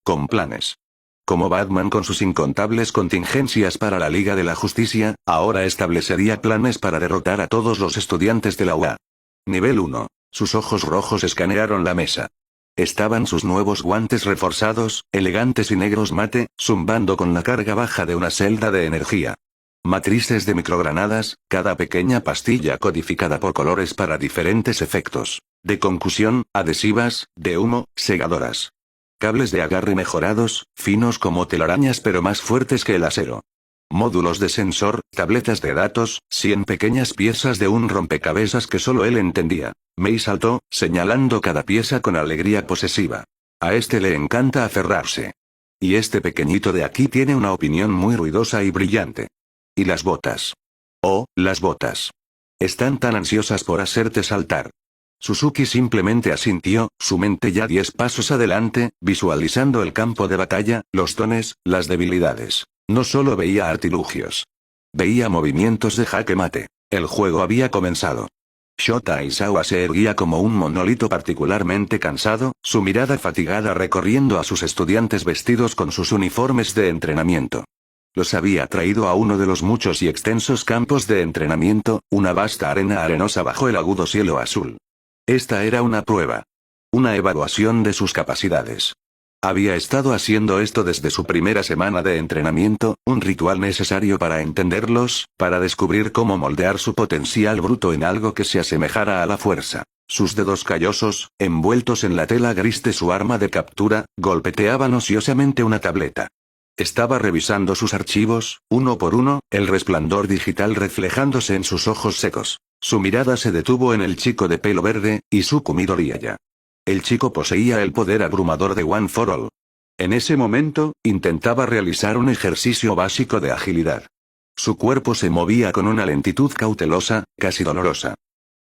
Con planes. Como Batman con sus incontables contingencias para la Liga de la Justicia, ahora establecería planes para derrotar a todos los estudiantes de la UA. Nivel 1. Sus ojos rojos escanearon la mesa. Estaban sus nuevos guantes reforzados, elegantes y negros mate, zumbando con la carga baja de una celda de energía. Matrices de microgranadas, cada pequeña pastilla codificada por colores para diferentes efectos. De concusión, adhesivas, de humo, segadoras. Cables de agarre mejorados, finos como telarañas pero más fuertes que el acero. Módulos de sensor, tabletas de datos, 100 pequeñas piezas de un rompecabezas que solo él entendía. Mei saltó, señalando cada pieza con alegría posesiva. A este le encanta aferrarse. Y este pequeñito de aquí tiene una opinión muy ruidosa y brillante. ¿Y las botas? Oh, las botas. Están tan ansiosas por hacerte saltar. Suzuki simplemente asintió, su mente ya 10 pasos adelante, visualizando el campo de batalla, los dones, las debilidades. No solo veía artilugios. Veía movimientos de jaque mate. El juego había comenzado. Shota Aizawa se erguía como un monolito particularmente cansado, su mirada fatigada recorriendo a sus estudiantes vestidos con sus uniformes de entrenamiento. Los había traído a uno de los muchos y extensos campos de entrenamiento, una vasta arena arenosa bajo el agudo cielo azul. Esta era una prueba. Una evaluación de sus capacidades. Había estado haciendo esto desde su primera semana de entrenamiento, un ritual necesario para entenderlos, para descubrir cómo moldear su potencial bruto en algo que se asemejara a la fuerza. Sus dedos callosos, envueltos en la tela gris de su arma de captura, golpeteaban ociosamente una tableta. Estaba revisando sus archivos, uno por uno, el resplandor digital reflejándose en sus ojos secos. Su mirada se detuvo en el chico de pelo verde, Izuku Midoriya. El chico poseía el poder abrumador de One for All. En ese momento, intentaba realizar un ejercicio básico de agilidad. Su cuerpo se movía con una lentitud cautelosa, casi dolorosa.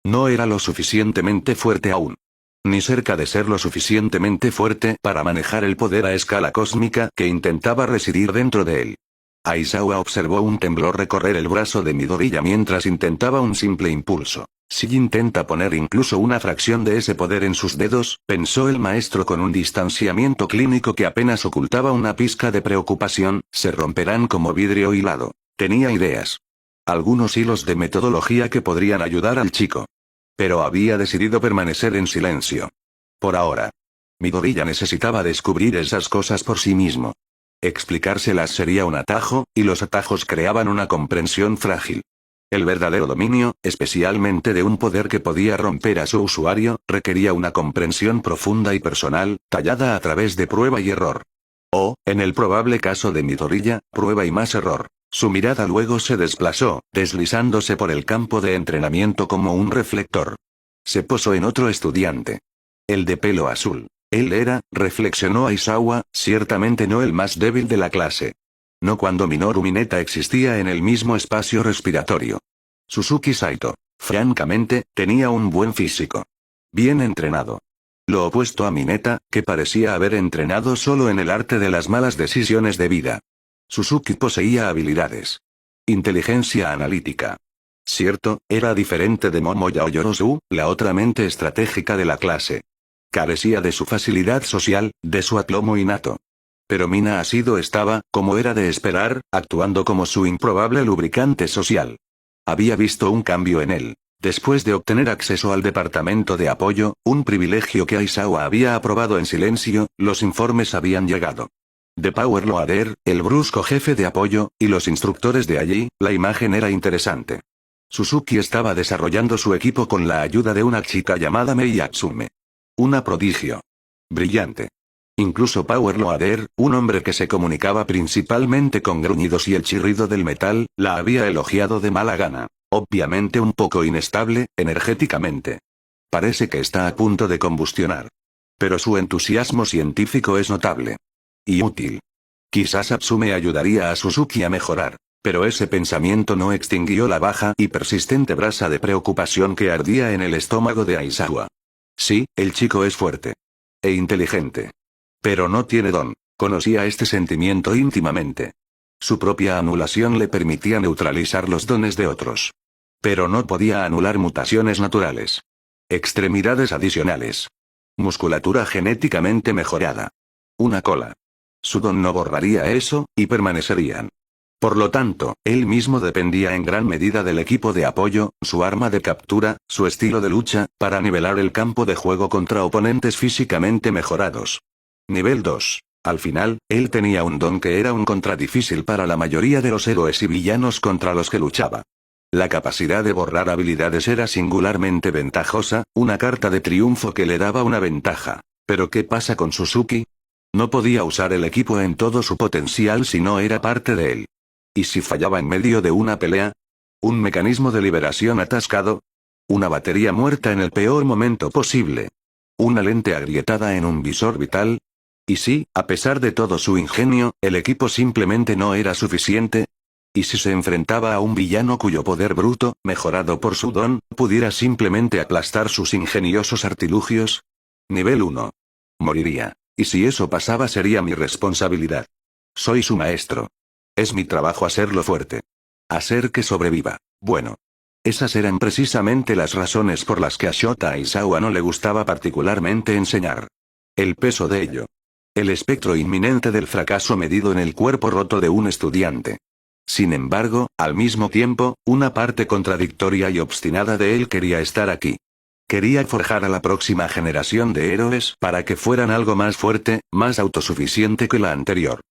No era lo suficientemente fuerte aún. Ni cerca de ser lo suficientemente fuerte para manejar el poder a escala cósmica que intentaba residir dentro de él. Aizawa observó un temblor recorrer el brazo de Midoriya mientras intentaba un simple impulso. Si intenta poner incluso una fracción de ese poder en sus dedos, pensó el maestro con un distanciamiento clínico que apenas ocultaba una pizca de preocupación, se romperán como vidrio hilado. Tenía ideas. Algunos hilos de metodología que podrían ayudar al chico. Pero había decidido permanecer en silencio. Por ahora. Midoriya necesitaba descubrir esas cosas por sí mismo. Explicárselas sería un atajo, y los atajos creaban una comprensión frágil. El verdadero dominio, especialmente de un poder que podía romper a su usuario, requería una comprensión profunda y personal, tallada a través de prueba y error. O, en el probable caso de Midoriya, prueba y más error. Su mirada luego se desplazó, deslizándose por el campo de entrenamiento como un reflector. Se posó en otro estudiante. El de pelo azul. Él era, reflexionó Aizawa, ciertamente no el más débil de la clase. No cuando Minoru Mineta existía en el mismo espacio respiratorio. Suzuki Saito. Francamente, tenía un buen físico. Bien entrenado. Lo opuesto a Mineta, que parecía haber entrenado solo en el arte de las malas decisiones de vida. Suzuki poseía habilidades. Inteligencia analítica. Cierto, era diferente de Momoya Oyorozu, la otra mente estratégica de la clase. Carecía de su facilidad social, de su aplomo innato. Pero Mina Asido estaba, como era de esperar, actuando como su improbable lubricante social. Había visto un cambio en él. Después de obtener acceso al departamento de apoyo, un privilegio que Aizawa había aprobado en silencio, los informes habían llegado. De Power Loader, el brusco jefe de apoyo, y los instructores de allí, la imagen era interesante. Suzuki estaba desarrollando su equipo con la ayuda de una chica llamada Mei Yatsume. Una prodigio. Brillante. Incluso Power Loader, un hombre que se comunicaba principalmente con gruñidos y el chirrido del metal, la había elogiado de mala gana. Obviamente un poco inestable, energéticamente. Parece que está a punto de combustionar. Pero su entusiasmo científico es notable. Y útil. Quizás Atsume ayudaría a Suzuki a mejorar. Pero ese pensamiento no extinguió la baja y persistente brasa de preocupación que ardía en el estómago de Aizawa. Sí, el chico es fuerte. E inteligente. Pero no tiene don. Conocía este sentimiento íntimamente. Su propia anulación le permitía neutralizar los dones de otros. Pero no podía anular mutaciones naturales. Extremidades adicionales. Musculatura genéticamente mejorada. Una cola. Su don no borraría eso, y permanecerían. Por lo tanto, él mismo dependía en gran medida del equipo de apoyo, su arma de captura, su estilo de lucha, para nivelar el campo de juego contra oponentes físicamente mejorados. Nivel 2. Al final, él tenía un don que era un contra difícil para la mayoría de los héroes y villanos contra los que luchaba. La capacidad de borrar habilidades era singularmente ventajosa, una carta de triunfo que le daba una ventaja. ¿Pero qué pasa con Suzuki? No podía usar el equipo en todo su potencial si no era parte de él. ¿Y si fallaba en medio de una pelea? ¿Un mecanismo de liberación atascado? ¿Una batería muerta en el peor momento posible? ¿Una lente agrietada en un visor vital? ¿Y si, a pesar de todo su ingenio, el equipo simplemente no era suficiente? ¿Y si se enfrentaba a un villano cuyo poder bruto, mejorado por su don, pudiera simplemente aplastar sus ingeniosos artilugios? Nivel 1. Moriría. Y si eso pasaba sería mi responsabilidad. Soy su maestro. Es mi trabajo hacerlo fuerte. Hacer que sobreviva. Bueno. Esas eran precisamente las razones por las que a Shota Aizawa no le gustaba particularmente enseñar. El peso de ello. El espectro inminente del fracaso medido en el cuerpo roto de un estudiante. Sin embargo, al mismo tiempo, una parte contradictoria y obstinada de él quería estar aquí. Quería forjar a la próxima generación de héroes para que fueran algo más fuerte, más autosuficiente que la anterior.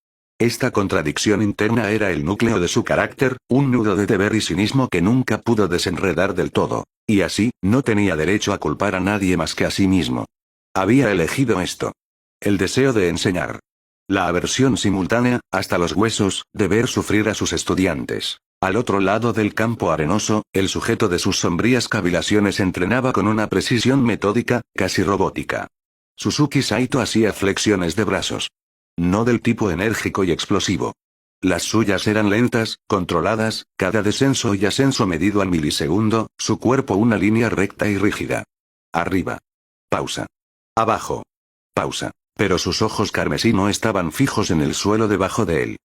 Esta contradicción interna era el núcleo de su carácter, un nudo de deber y cinismo que nunca pudo desenredar del todo. Y así, no tenía derecho a culpar a nadie más que a sí mismo. Había elegido esto. El deseo de enseñar. La aversión simultánea, hasta los huesos, de ver sufrir a sus estudiantes. Al otro lado del campo arenoso, el sujeto de sus sombrías cavilaciones entrenaba con una precisión metódica, casi robótica. Suzuki Saito hacía flexiones de brazos. No del tipo enérgico y explosivo. Las suyas eran lentas, controladas, cada descenso y ascenso medido al milisegundo, su cuerpo una línea recta y rígida. Arriba. Pausa. Abajo. Pausa. Pero sus ojos carmesí no estaban fijos en el suelo debajo de él.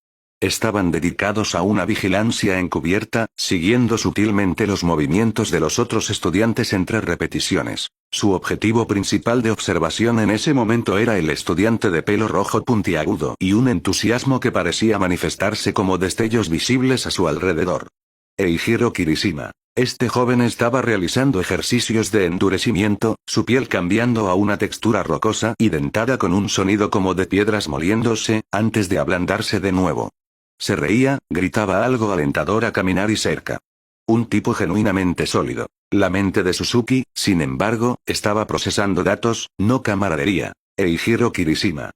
Estaban dedicados a una vigilancia encubierta, siguiendo sutilmente los movimientos de los otros estudiantes entre repeticiones. Su objetivo principal de observación en ese momento era el estudiante de pelo rojo puntiagudo y un entusiasmo que parecía manifestarse como destellos visibles a su alrededor. Eijiro Kirishima. Este joven estaba realizando ejercicios de endurecimiento, su piel cambiando a una textura rocosa y dentada con un sonido como de piedras moliéndose, antes de ablandarse de nuevo. Se reía, gritaba algo alentador a caminar y cerca. Un tipo genuinamente sólido. La mente de Suzuki, sin embargo, estaba procesando datos, no camaradería. Eijiro Kirishima.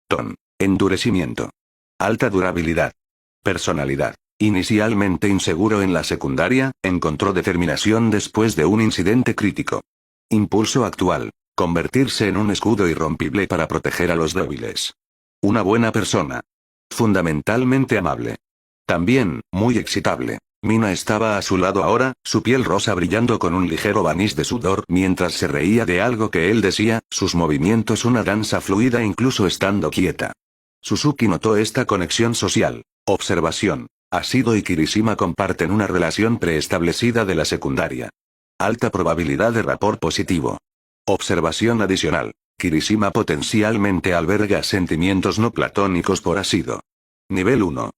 Ton. Endurecimiento. Alta durabilidad. Personalidad. Inicialmente inseguro en la secundaria, encontró determinación después de un incidente crítico. Impulso actual. Convertirse en un escudo irrompible para proteger a los débiles. Una buena persona. Fundamentalmente amable. También, muy excitable. Mina estaba a su lado ahora, su piel rosa brillando con un ligero barniz de sudor mientras se reía de algo que él decía, sus movimientos una danza fluida incluso estando quieta. Suzuki notó esta conexión social. Observación. Asido y Kirishima comparten una relación preestablecida de la secundaria. Alta probabilidad de rapport positivo. Observación adicional. Kirishima potencialmente alberga sentimientos no platónicos por Asido. Nivel 1.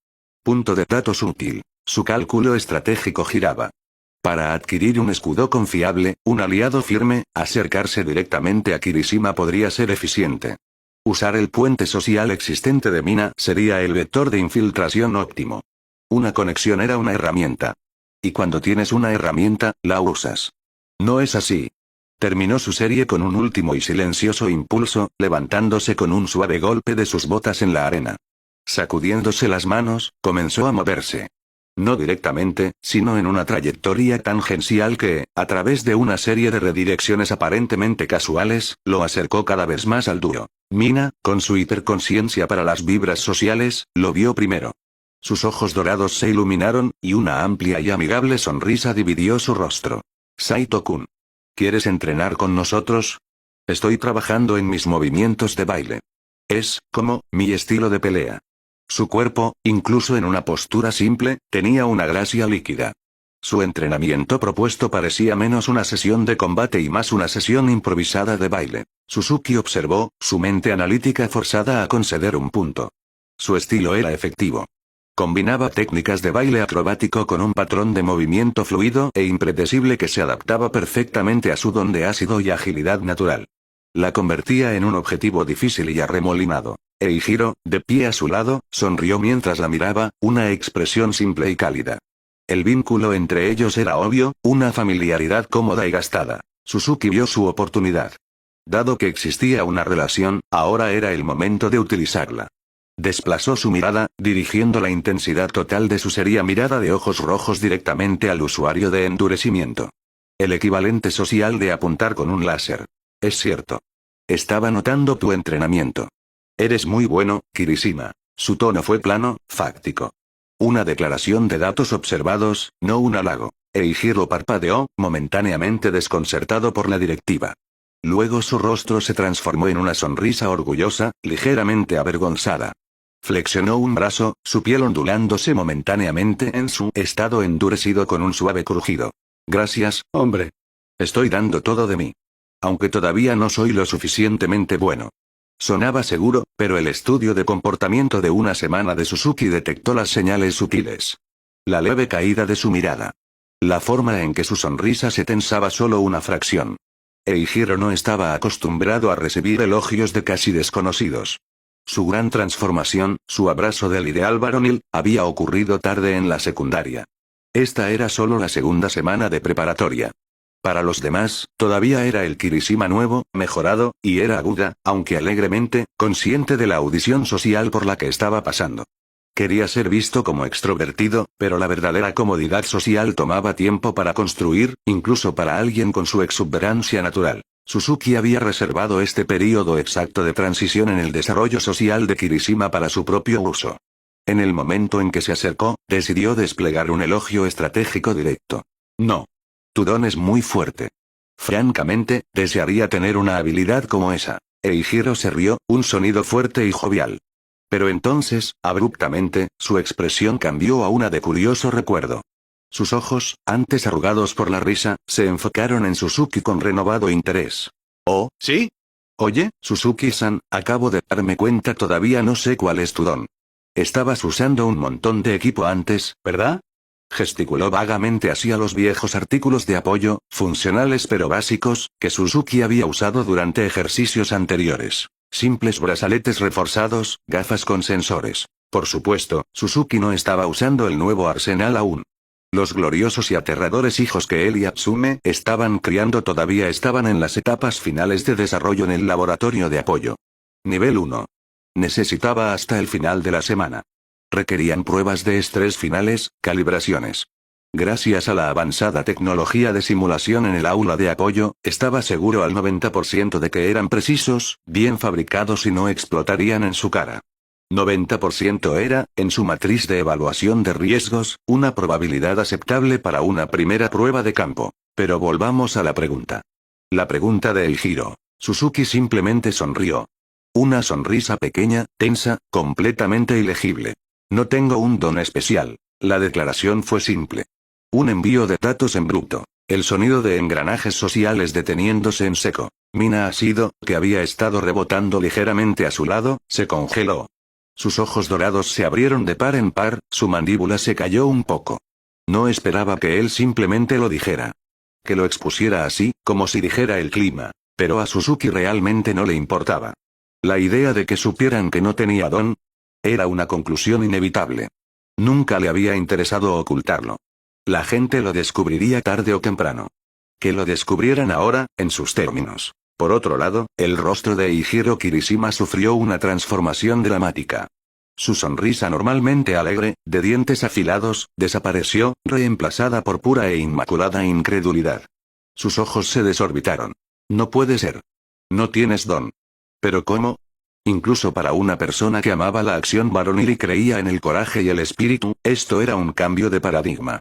Punto de datos útil. Su cálculo estratégico giraba. Para adquirir un escudo confiable, un aliado firme, acercarse directamente a Kirishima podría ser eficiente. Usar el puente social existente de Mina sería el vector de infiltración óptimo. Una conexión era una herramienta. Y cuando tienes una herramienta, la usas. No es así. Terminó su serie con un último y silencioso impulso, levantándose con un suave golpe de sus botas en la arena. Sacudiéndose las manos, comenzó a moverse. No directamente, sino en una trayectoria tangencial que, a través de una serie de redirecciones aparentemente casuales, lo acercó cada vez más al dúo. Mina, con su hiperconciencia para las vibras sociales, lo vio primero. Sus ojos dorados se iluminaron, y una amplia y amigable sonrisa dividió su rostro. Saito-kun. ¿Quieres entrenar con nosotros? Estoy trabajando en mis movimientos de baile. Es, como, mi estilo de pelea. Su cuerpo, incluso en una postura simple, tenía una gracia líquida. Su entrenamiento propuesto parecía menos una sesión de combate y más una sesión improvisada de baile. Suzuki observó, su mente analítica forzada a conceder un punto. Su estilo era efectivo. Combinaba técnicas de baile acrobático con un patrón de movimiento fluido e impredecible que se adaptaba perfectamente a su don de ácido y agilidad natural. La convertía en un objetivo difícil y arremolinado. Eijiro, de pie a su lado, sonrió mientras la miraba, una expresión simple y cálida. El vínculo entre ellos era obvio, una familiaridad cómoda y gastada. Suzuki vio su oportunidad. Dado que existía una relación, ahora era el momento de utilizarla. Desplazó su mirada, dirigiendo la intensidad total de su seria mirada de ojos rojos directamente al usuario de endurecimiento. El equivalente social de apuntar con un láser. Es cierto. Estaba notando tu entrenamiento. Eres muy bueno, Kirishima. Su tono fue plano, fáctico. Una declaración de datos observados, no un halago. Eijiro parpadeó, momentáneamente desconcertado por la directiva. Luego su rostro se transformó en una sonrisa orgullosa, ligeramente avergonzada. Flexionó un brazo, su piel ondulándose momentáneamente en su estado endurecido con un suave crujido. Gracias, hombre. Estoy dando todo de mí. Aunque todavía no soy lo suficientemente bueno. Sonaba seguro, pero el estudio de comportamiento de una semana de Suzuki detectó las señales sutiles. La leve caída de su mirada. La forma en que su sonrisa se tensaba solo una fracción. Eijiro no estaba acostumbrado a recibir elogios de casi desconocidos. Su gran transformación, su abrazo del ideal varonil, había ocurrido tarde en la secundaria. Esta era solo la segunda semana de preparatoria. Para los demás, todavía era el Kirishima nuevo, mejorado, y era aguda, aunque alegremente, consciente de la audición social por la que estaba pasando. Quería ser visto como extrovertido, pero la verdadera comodidad social tomaba tiempo para construir, incluso para alguien con su exuberancia natural. Suzuki había reservado este período exacto de transición en el desarrollo social de Kirishima para su propio uso. En el momento en que se acercó, decidió desplegar un elogio estratégico directo. No. Tu don es muy fuerte. Francamente, desearía tener una habilidad como esa. Eijiro se rió, un sonido fuerte y jovial. Pero entonces, abruptamente, su expresión cambió a una de curioso recuerdo. Sus ojos, antes arrugados por la risa, se enfocaron en Suzuki con renovado interés. ¿Oh, sí? Oye, Suzuki-san, acabo de darme cuenta, todavía no sé cuál es tu don. Estabas usando un montón de equipo antes, ¿verdad? Gesticuló vagamente hacia los viejos artículos de apoyo, funcionales pero básicos, que Suzuki había usado durante ejercicios anteriores. Simples brazaletes reforzados, gafas con sensores. Por supuesto, Suzuki no estaba usando el nuevo arsenal aún. Los gloriosos y aterradores hijos que él y Atsume estaban criando todavía estaban en las etapas finales de desarrollo en el laboratorio de apoyo. Nivel 1. Necesitaba hasta el final de la semana. Requerían pruebas de estrés finales, calibraciones. Gracias a la avanzada tecnología de simulación en el aula de apoyo, estaba seguro al 90% de que eran precisos, bien fabricados y no explotarían en su cara. 90% era, en su matriz de evaluación de riesgos, una probabilidad aceptable para una primera prueba de campo. Pero volvamos a la pregunta. La pregunta de Eijiro. Suzuki simplemente sonrió. Una sonrisa pequeña, tensa, completamente ilegible. No tengo un don especial. La declaración fue simple. Un envío de datos en bruto. El sonido de engranajes sociales deteniéndose en seco. Mina Asido, que había estado rebotando ligeramente a su lado, se congeló. Sus ojos dorados se abrieron de par en par, su mandíbula se cayó un poco. No esperaba que él simplemente lo dijera. Que lo expusiera así, como si dijera el clima. Pero a Suzuki realmente no le importaba. La idea de que supieran que no tenía don era una conclusión inevitable. Nunca le había interesado ocultarlo. La gente lo descubriría tarde o temprano. Que lo descubrieran ahora, en sus términos. Por otro lado, el rostro de Eijiro Kirishima sufrió una transformación dramática. Su sonrisa normalmente alegre, de dientes afilados, desapareció, reemplazada por pura e inmaculada incredulidad. Sus ojos se desorbitaron. No puede ser. No tienes don. ¿Pero cómo? Incluso para una persona que amaba la acción varonil y creía en el coraje y el espíritu, esto era un cambio de paradigma.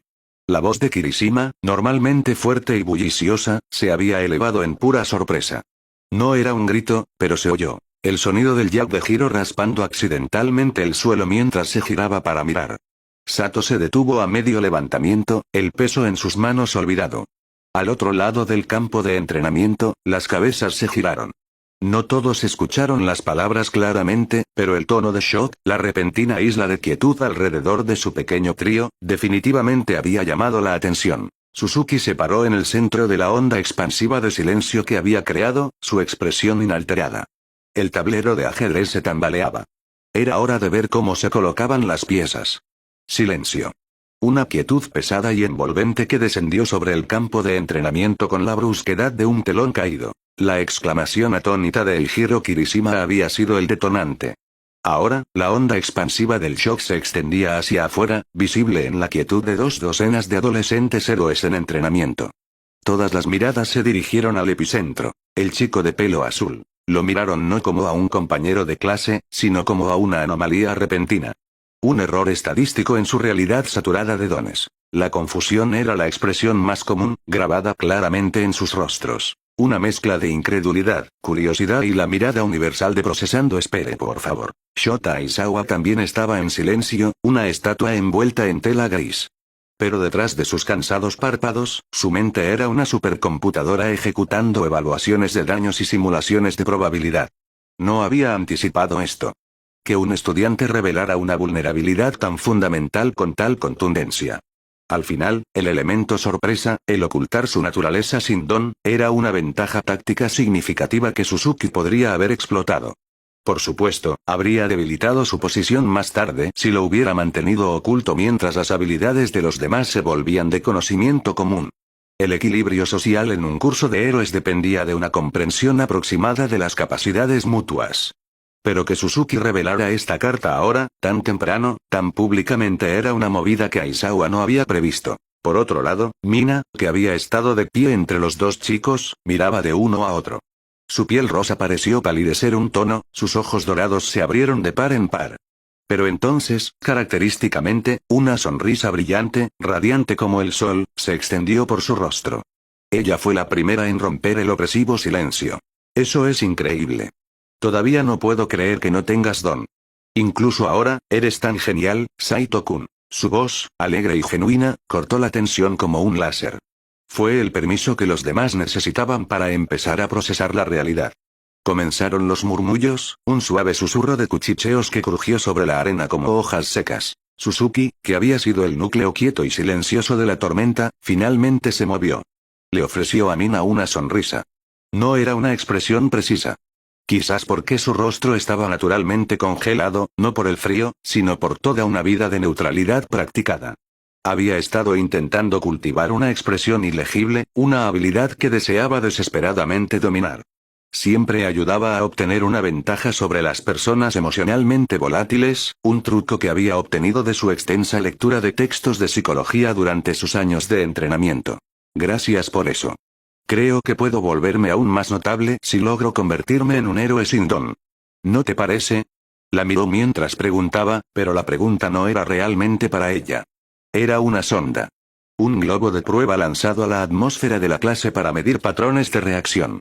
La voz de Kirishima, normalmente fuerte y bulliciosa, se había elevado en pura sorpresa. No era un grito, pero se oyó. El sonido del jack de giro raspando accidentalmente el suelo mientras se giraba para mirar. Sato se detuvo a medio levantamiento, el peso en sus manos olvidado. Al otro lado del campo de entrenamiento, las cabezas se giraron. No todos escucharon las palabras claramente, pero el tono de shock, la repentina isla de quietud alrededor de su pequeño trío, definitivamente había llamado la atención. Suzuki se paró en el centro de la onda expansiva de silencio que había creado, su expresión inalterada. El tablero de ajedrez se tambaleaba. Era hora de ver cómo se colocaban las piezas. Silencio. Una quietud pesada y envolvente que descendió sobre el campo de entrenamiento con la brusquedad de un telón caído. La exclamación atónita de Eijiro Kirishima había sido el detonante. Ahora, la onda expansiva del shock se extendía hacia afuera, visible en la quietud de 2 docenas de adolescentes héroes en entrenamiento. Todas las miradas se dirigieron al epicentro, el chico de pelo azul. Lo miraron no como a un compañero de clase, sino como a una anomalía repentina. Un error estadístico en su realidad saturada de dones. La confusión era la expresión más común, grabada claramente en sus rostros. Una mezcla de incredulidad, curiosidad y la mirada universal de procesando. Espere por favor. Shota Aizawa también estaba en silencio, una estatua envuelta en tela gris. Pero detrás de sus cansados párpados, su mente era una supercomputadora ejecutando evaluaciones de daños y simulaciones de probabilidad. No había anticipado esto. Que un estudiante revelara una vulnerabilidad tan fundamental con tal contundencia. Al final, el elemento sorpresa, el ocultar su naturaleza sin don, era una ventaja táctica significativa que Suzuki podría haber explotado. Por supuesto, habría debilitado su posición más tarde si lo hubiera mantenido oculto mientras las habilidades de los demás se volvían de conocimiento común. El equilibrio social en un curso de héroes dependía de una comprensión aproximada de las capacidades mutuas. Pero que Suzuki revelara esta carta ahora, tan temprano, tan públicamente era una movida que Aizawa no había previsto. Por otro lado, Mina, que había estado de pie entre los dos chicos, miraba de uno a otro. Su piel rosa pareció palidecer un tono, sus ojos dorados se abrieron de par en par. Pero entonces, característicamente, una sonrisa brillante, radiante como el sol, se extendió por su rostro. Ella fue la primera en romper el opresivo silencio. Eso es increíble. Todavía no puedo creer que no tengas don. Incluso ahora, eres tan genial, Saito-kun. Su voz, alegre y genuina, cortó la tensión como un láser. Fue el permiso que los demás necesitaban para empezar a procesar la realidad. Comenzaron los murmullos, un suave susurro de cuchicheos que crujió sobre la arena como hojas secas. Suzuki, que había sido el núcleo quieto y silencioso de la tormenta, finalmente se movió. Le ofreció a Mina una sonrisa. No era una expresión precisa. Quizás porque su rostro estaba naturalmente congelado, no por el frío, sino por toda una vida de neutralidad practicada. Había estado intentando cultivar una expresión ilegible, una habilidad que deseaba desesperadamente dominar. Siempre ayudaba a obtener una ventaja sobre las personas emocionalmente volátiles, un truco que había obtenido de su extensa lectura de textos de psicología durante sus años de entrenamiento. Gracias por eso. Creo que puedo volverme aún más notable si logro convertirme en un héroe sin don. ¿No te parece? La miró mientras preguntaba, pero la pregunta no era realmente para ella. Era una sonda. Un globo de prueba lanzado a la atmósfera de la clase para medir patrones de reacción.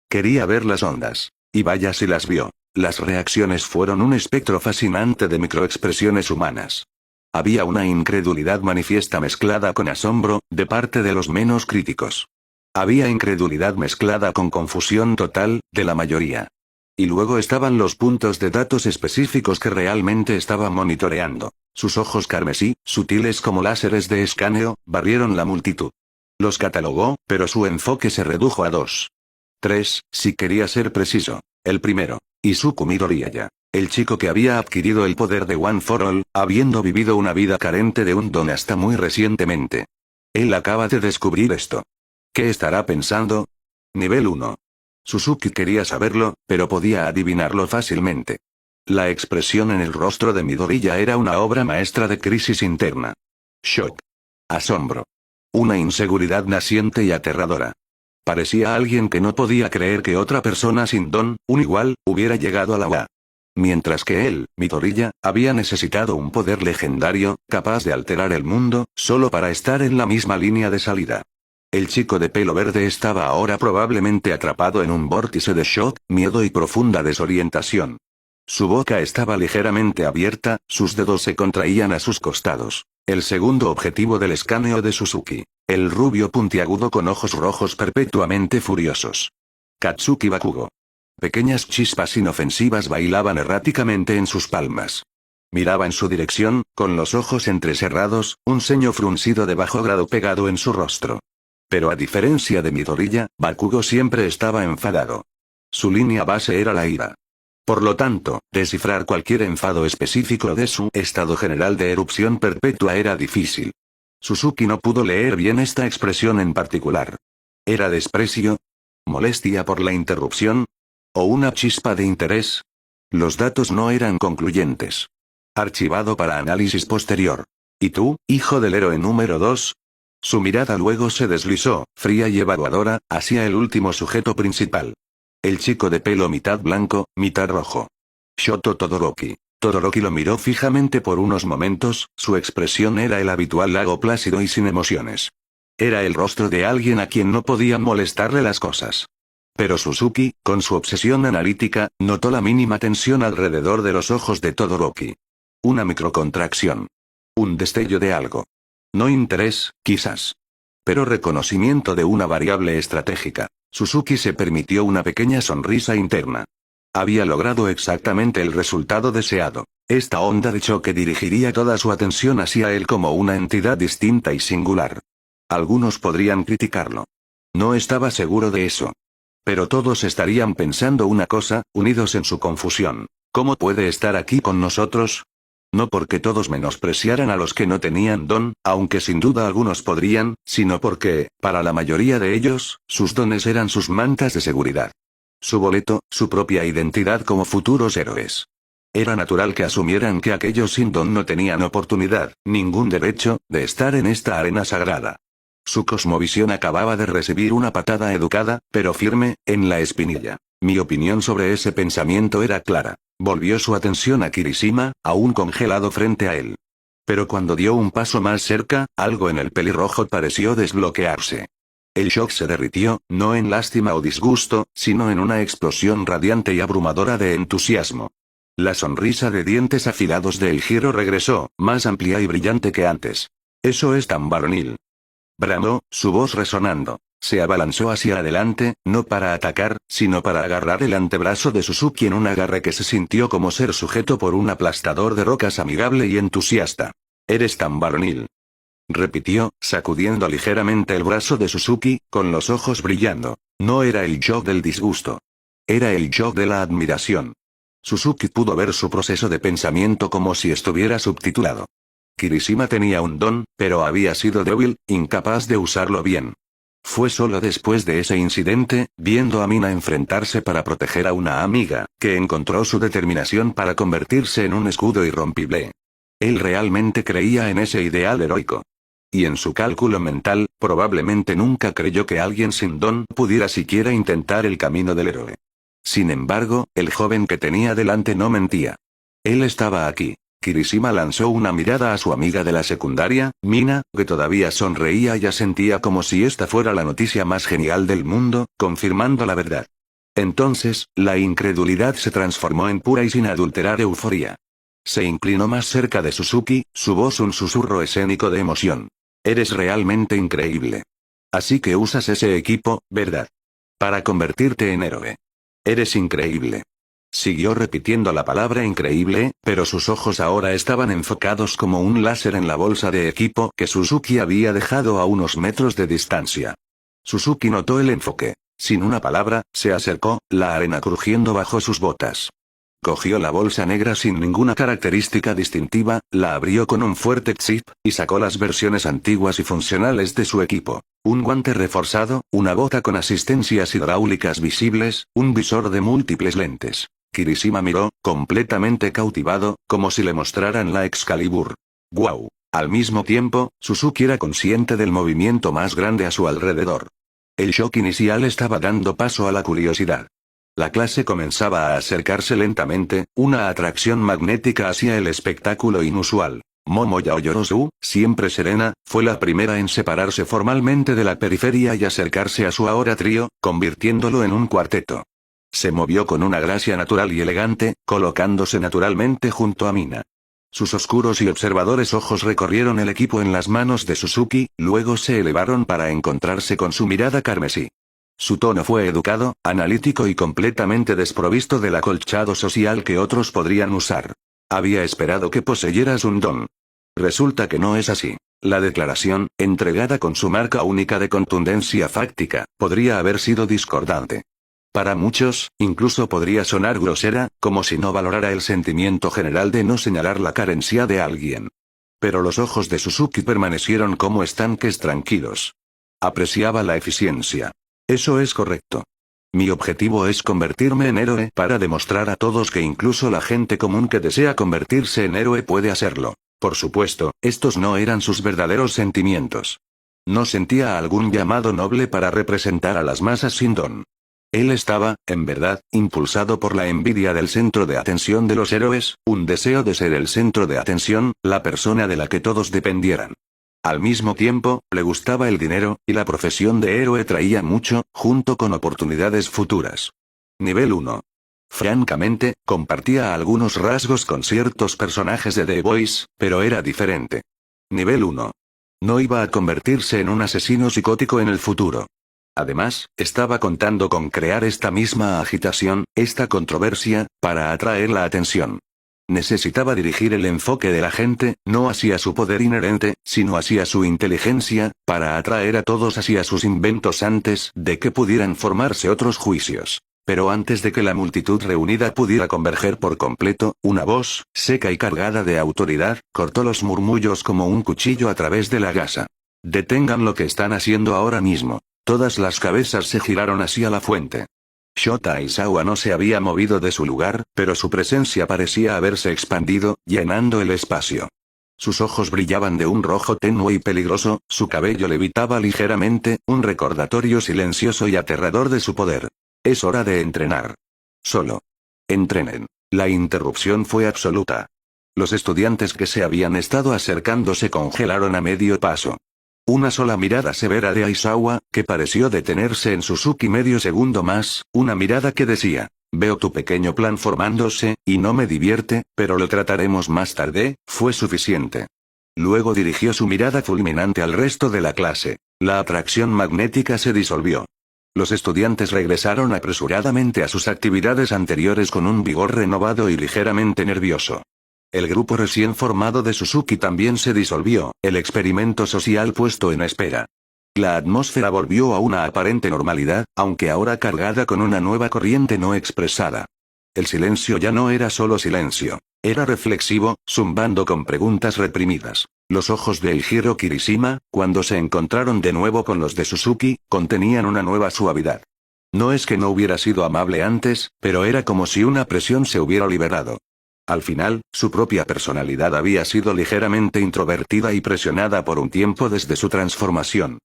Quería ver las ondas. Y vaya si las vio. Las reacciones fueron un espectro fascinante de microexpresiones humanas. Había una incredulidad manifiesta mezclada con asombro, de parte de los menos críticos. Había incredulidad mezclada con confusión total, de la mayoría. Y luego estaban los puntos de datos específicos que realmente estaba monitoreando. Sus ojos carmesí, sutiles como láseres de escaneo, barrieron la multitud. Los catalogó, pero su enfoque se redujo a 2. 3, si quería ser preciso. El primero, Izuku Midoriya. El chico que había adquirido el poder de One for All, habiendo vivido una vida carente de un don hasta muy recientemente. Él acaba de descubrir esto. ¿Qué estará pensando? Nivel 1. Suzuki quería saberlo, pero podía adivinarlo fácilmente. La expresión en el rostro de Midoriya era una obra maestra de crisis interna. Shock. Asombro. Una inseguridad naciente y aterradora. Parecía alguien que no podía creer que otra persona sin don, un igual, hubiera llegado a la UA. Mientras que él, Midoriya, había necesitado un poder legendario, capaz de alterar el mundo, solo para estar en la misma línea de salida. El chico de pelo verde estaba ahora probablemente atrapado en un vórtice de shock, miedo y profunda desorientación. Su boca estaba ligeramente abierta, sus dedos se contraían a sus costados. El segundo objetivo del escaneo de Suzuki. El rubio puntiagudo con ojos rojos perpetuamente furiosos. Katsuki Bakugo. Pequeñas chispas inofensivas bailaban erráticamente en sus palmas. Miraba en su dirección, con los ojos entrecerrados, un ceño fruncido de bajo grado pegado en su rostro. Pero a diferencia de Midoriya, Bakugo siempre estaba enfadado. Su línea base era la ira. Por lo tanto, descifrar cualquier enfado específico de su estado general de erupción perpetua era difícil. Suzuki no pudo leer bien esta expresión en particular. ¿Era desprecio? ¿Molestia por la interrupción? ¿O una chispa de interés? Los datos no eran concluyentes. Archivado para análisis posterior. ¿Y tú, hijo del héroe número 2? Su mirada luego se deslizó, fría y evaluadora, hacia el último sujeto principal. El chico de pelo mitad blanco, mitad rojo. Shoto Todoroki. Todoroki lo miró fijamente por unos momentos, su expresión era el habitual lago plácido y sin emociones. Era el rostro de alguien a quien no podían molestarle las cosas. Pero Suzuki, con su obsesión analítica, notó la mínima tensión alrededor de los ojos de Todoroki. Una microcontracción. Un destello de algo. No interés, quizás. Pero reconocimiento de una variable estratégica. Suzuki se permitió una pequeña sonrisa interna. Había logrado exactamente el resultado deseado. Esta onda de choque dirigiría toda su atención hacia él como una entidad distinta y singular. Algunos podrían criticarlo. No estaba seguro de eso. Pero todos estarían pensando una cosa, unidos en su confusión. ¿Cómo puede estar aquí con nosotros? No porque todos menospreciaran a los que no tenían don, aunque sin duda algunos podrían, sino porque, para la mayoría de ellos, sus dones eran sus mantas de seguridad. Su boleto, su propia identidad como futuros héroes. Era natural que asumieran que aquellos sin don no tenían oportunidad, ningún derecho, de estar en esta arena sagrada. Su cosmovisión acababa de recibir una patada educada, pero firme, en la espinilla. Mi opinión sobre ese pensamiento era clara. Volvió su atención a Kirishima, aún congelado frente a él. Pero cuando dio un paso más cerca, algo en el pelirrojo pareció desbloquearse. El shock se derritió, no en lástima o disgusto, sino en una explosión radiante y abrumadora de entusiasmo. La sonrisa de dientes afilados de El Giro regresó, más amplia y brillante que antes. Eso es tan varonil. Bramó, su voz resonando. Se abalanzó hacia adelante, no para atacar, sino para agarrar el antebrazo de Suzuki en un agarre que se sintió como ser sujeto por un aplastador de rocas amigable y entusiasta. «Eres tan varonil», repitió, sacudiendo ligeramente el brazo de Suzuki, con los ojos brillando. No era el shock del disgusto. Era el shock de la admiración. Suzuki pudo ver su proceso de pensamiento como si estuviera subtitulado. Kirishima tenía un don, pero había sido débil, incapaz de usarlo bien. Fue solo después de ese incidente, viendo a Mina enfrentarse para proteger a una amiga, que encontró su determinación para convertirse en un escudo irrompible. Él realmente creía en ese ideal heroico. Y en su cálculo mental, probablemente nunca creyó que alguien sin don pudiera siquiera intentar el camino del héroe. Sin embargo, el joven que tenía delante no mentía. Él estaba aquí. Kirishima lanzó una mirada a su amiga de la secundaria, Mina, que todavía sonreía y asentía como si esta fuera la noticia más genial del mundo, confirmando la verdad. Entonces, la incredulidad se transformó en pura y sin adulterar euforia. Se inclinó más cerca de Suzuki, su voz un susurro escénico de emoción. «Eres realmente increíble. Así que usas ese equipo, ¿verdad? Para convertirte en héroe. Eres increíble». Siguió repitiendo la palabra increíble, pero sus ojos ahora estaban enfocados como un láser en la bolsa de equipo que Suzuki había dejado a unos metros de distancia. Suzuki notó el enfoque. Sin una palabra, se acercó, la arena crujiendo bajo sus botas. Cogió la bolsa negra sin ninguna característica distintiva, la abrió con un fuerte zip, y sacó las versiones antiguas y funcionales de su equipo. Un guante reforzado, una bota con asistencias hidráulicas visibles, un visor de múltiples lentes. Kirishima miró, completamente cautivado, como si le mostraran la Excalibur. ¡Guau! Al mismo tiempo, Suzuki era consciente del movimiento más grande a su alrededor. El shock inicial estaba dando paso a la curiosidad. La clase comenzaba a acercarse lentamente, una atracción magnética hacia el espectáculo inusual. Momo Yaoyorozu, siempre serena, fue la primera en separarse formalmente de la periferia y acercarse a su ahora trío, convirtiéndolo en un cuarteto. Se movió con una gracia natural y elegante, colocándose naturalmente junto a Mina. Sus oscuros y observadores ojos recorrieron el equipo en las manos de Suzuki, luego se elevaron para encontrarse con su mirada carmesí. Su tono fue educado, analítico y completamente desprovisto del acolchado social que otros podrían usar. Había esperado que poseyeras un don. Resulta que no es así. La declaración, entregada con su marca única de contundencia fáctica, podría haber sido discordante. Para muchos, incluso podría sonar grosera, como si no valorara el sentimiento general de no señalar la carencia de alguien. Pero los ojos de Suzuki permanecieron como estanques tranquilos. Apreciaba la eficiencia. Eso es correcto. Mi objetivo es convertirme en héroe para demostrar a todos que incluso la gente común que desea convertirse en héroe puede hacerlo. Por supuesto, estos no eran sus verdaderos sentimientos. No sentía algún llamado noble para representar a las masas sin don. Él estaba, en verdad, impulsado por la envidia del centro de atención de los héroes, un deseo de ser el centro de atención, la persona de la que todos dependieran. Al mismo tiempo, le gustaba el dinero, y la profesión de héroe traía mucho, junto con oportunidades futuras. Nivel 1. Francamente, compartía algunos rasgos con ciertos personajes de The Voice, pero era diferente. Nivel 1. No iba a convertirse en un asesino psicótico en el futuro. Además, estaba contando con crear esta misma agitación, esta controversia, para atraer la atención. Necesitaba dirigir el enfoque de la gente, no hacia su poder inherente, sino hacia su inteligencia, para atraer a todos hacia sus inventos antes de que pudieran formarse otros juicios. Pero antes de que la multitud reunida pudiera converger por completo, una voz, seca y cargada de autoridad, cortó los murmullos como un cuchillo a través de la gasa. Detengan lo que están haciendo ahora mismo. Todas las cabezas se giraron hacia la fuente. Shota Aizawa no se había movido de su lugar, pero su presencia parecía haberse expandido, llenando el espacio. Sus ojos brillaban de un rojo tenue y peligroso, su cabello levitaba ligeramente, un recordatorio silencioso y aterrador de su poder. Es hora de entrenar. Solo. Entrenen. La interrupción fue absoluta. Los estudiantes que se habían estado acercando se congelaron a medio paso. Una sola mirada severa de Aizawa, que pareció detenerse en Suzuki medio segundo más, una mirada que decía, veo tu pequeño plan formándose, y no me divierte, pero lo trataremos más tarde, fue suficiente. Luego dirigió su mirada fulminante al resto de la clase. La atracción magnética se disolvió. Los estudiantes regresaron apresuradamente a sus actividades anteriores con un vigor renovado y ligeramente nervioso. El grupo recién formado de Suzuki también se disolvió, el experimento social puesto en espera. La atmósfera volvió a una aparente normalidad, aunque ahora cargada con una nueva corriente no expresada. El silencio ya no era solo silencio. Era reflexivo, zumbando con preguntas reprimidas. Los ojos de Eijiro Kirishima, cuando se encontraron de nuevo con los de Suzuki, contenían una nueva suavidad. No es que no hubiera sido amable antes, pero era como si una presión se hubiera liberado. Al final, su propia personalidad había sido ligeramente introvertida y presionada por un tiempo desde su transformación.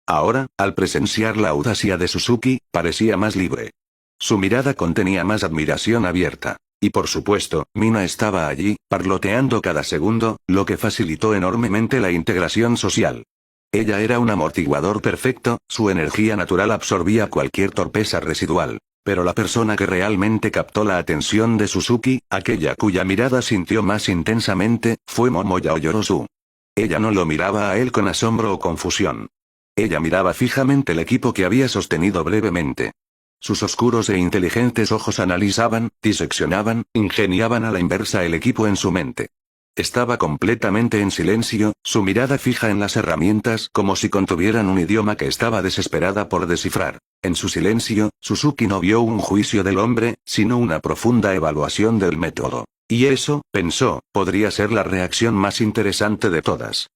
Ahora, al presenciar la audacia de Suzuki, parecía más libre. Su mirada contenía más admiración abierta. Y por supuesto, Mina estaba allí, parloteando cada segundo, lo que facilitó enormemente la integración social. Ella era un amortiguador perfecto, su energía natural absorbía cualquier torpeza residual. Pero la persona que realmente captó la atención de Suzuki, aquella cuya mirada sintió más intensamente, fue Momoya Oyorosu. Ella no lo miraba a él con asombro o confusión. Ella miraba fijamente el equipo que había sostenido brevemente. Sus oscuros e inteligentes ojos analizaban, diseccionaban, ingeniaban a la inversa el equipo en su mente. Estaba completamente en silencio, su mirada fija en las herramientas como si contuvieran un idioma que estaba desesperada por descifrar. En su silencio, Suzuki no vio un juicio del hombre, sino una profunda evaluación del método. Y eso, pensó, podría ser la reacción más interesante de todas.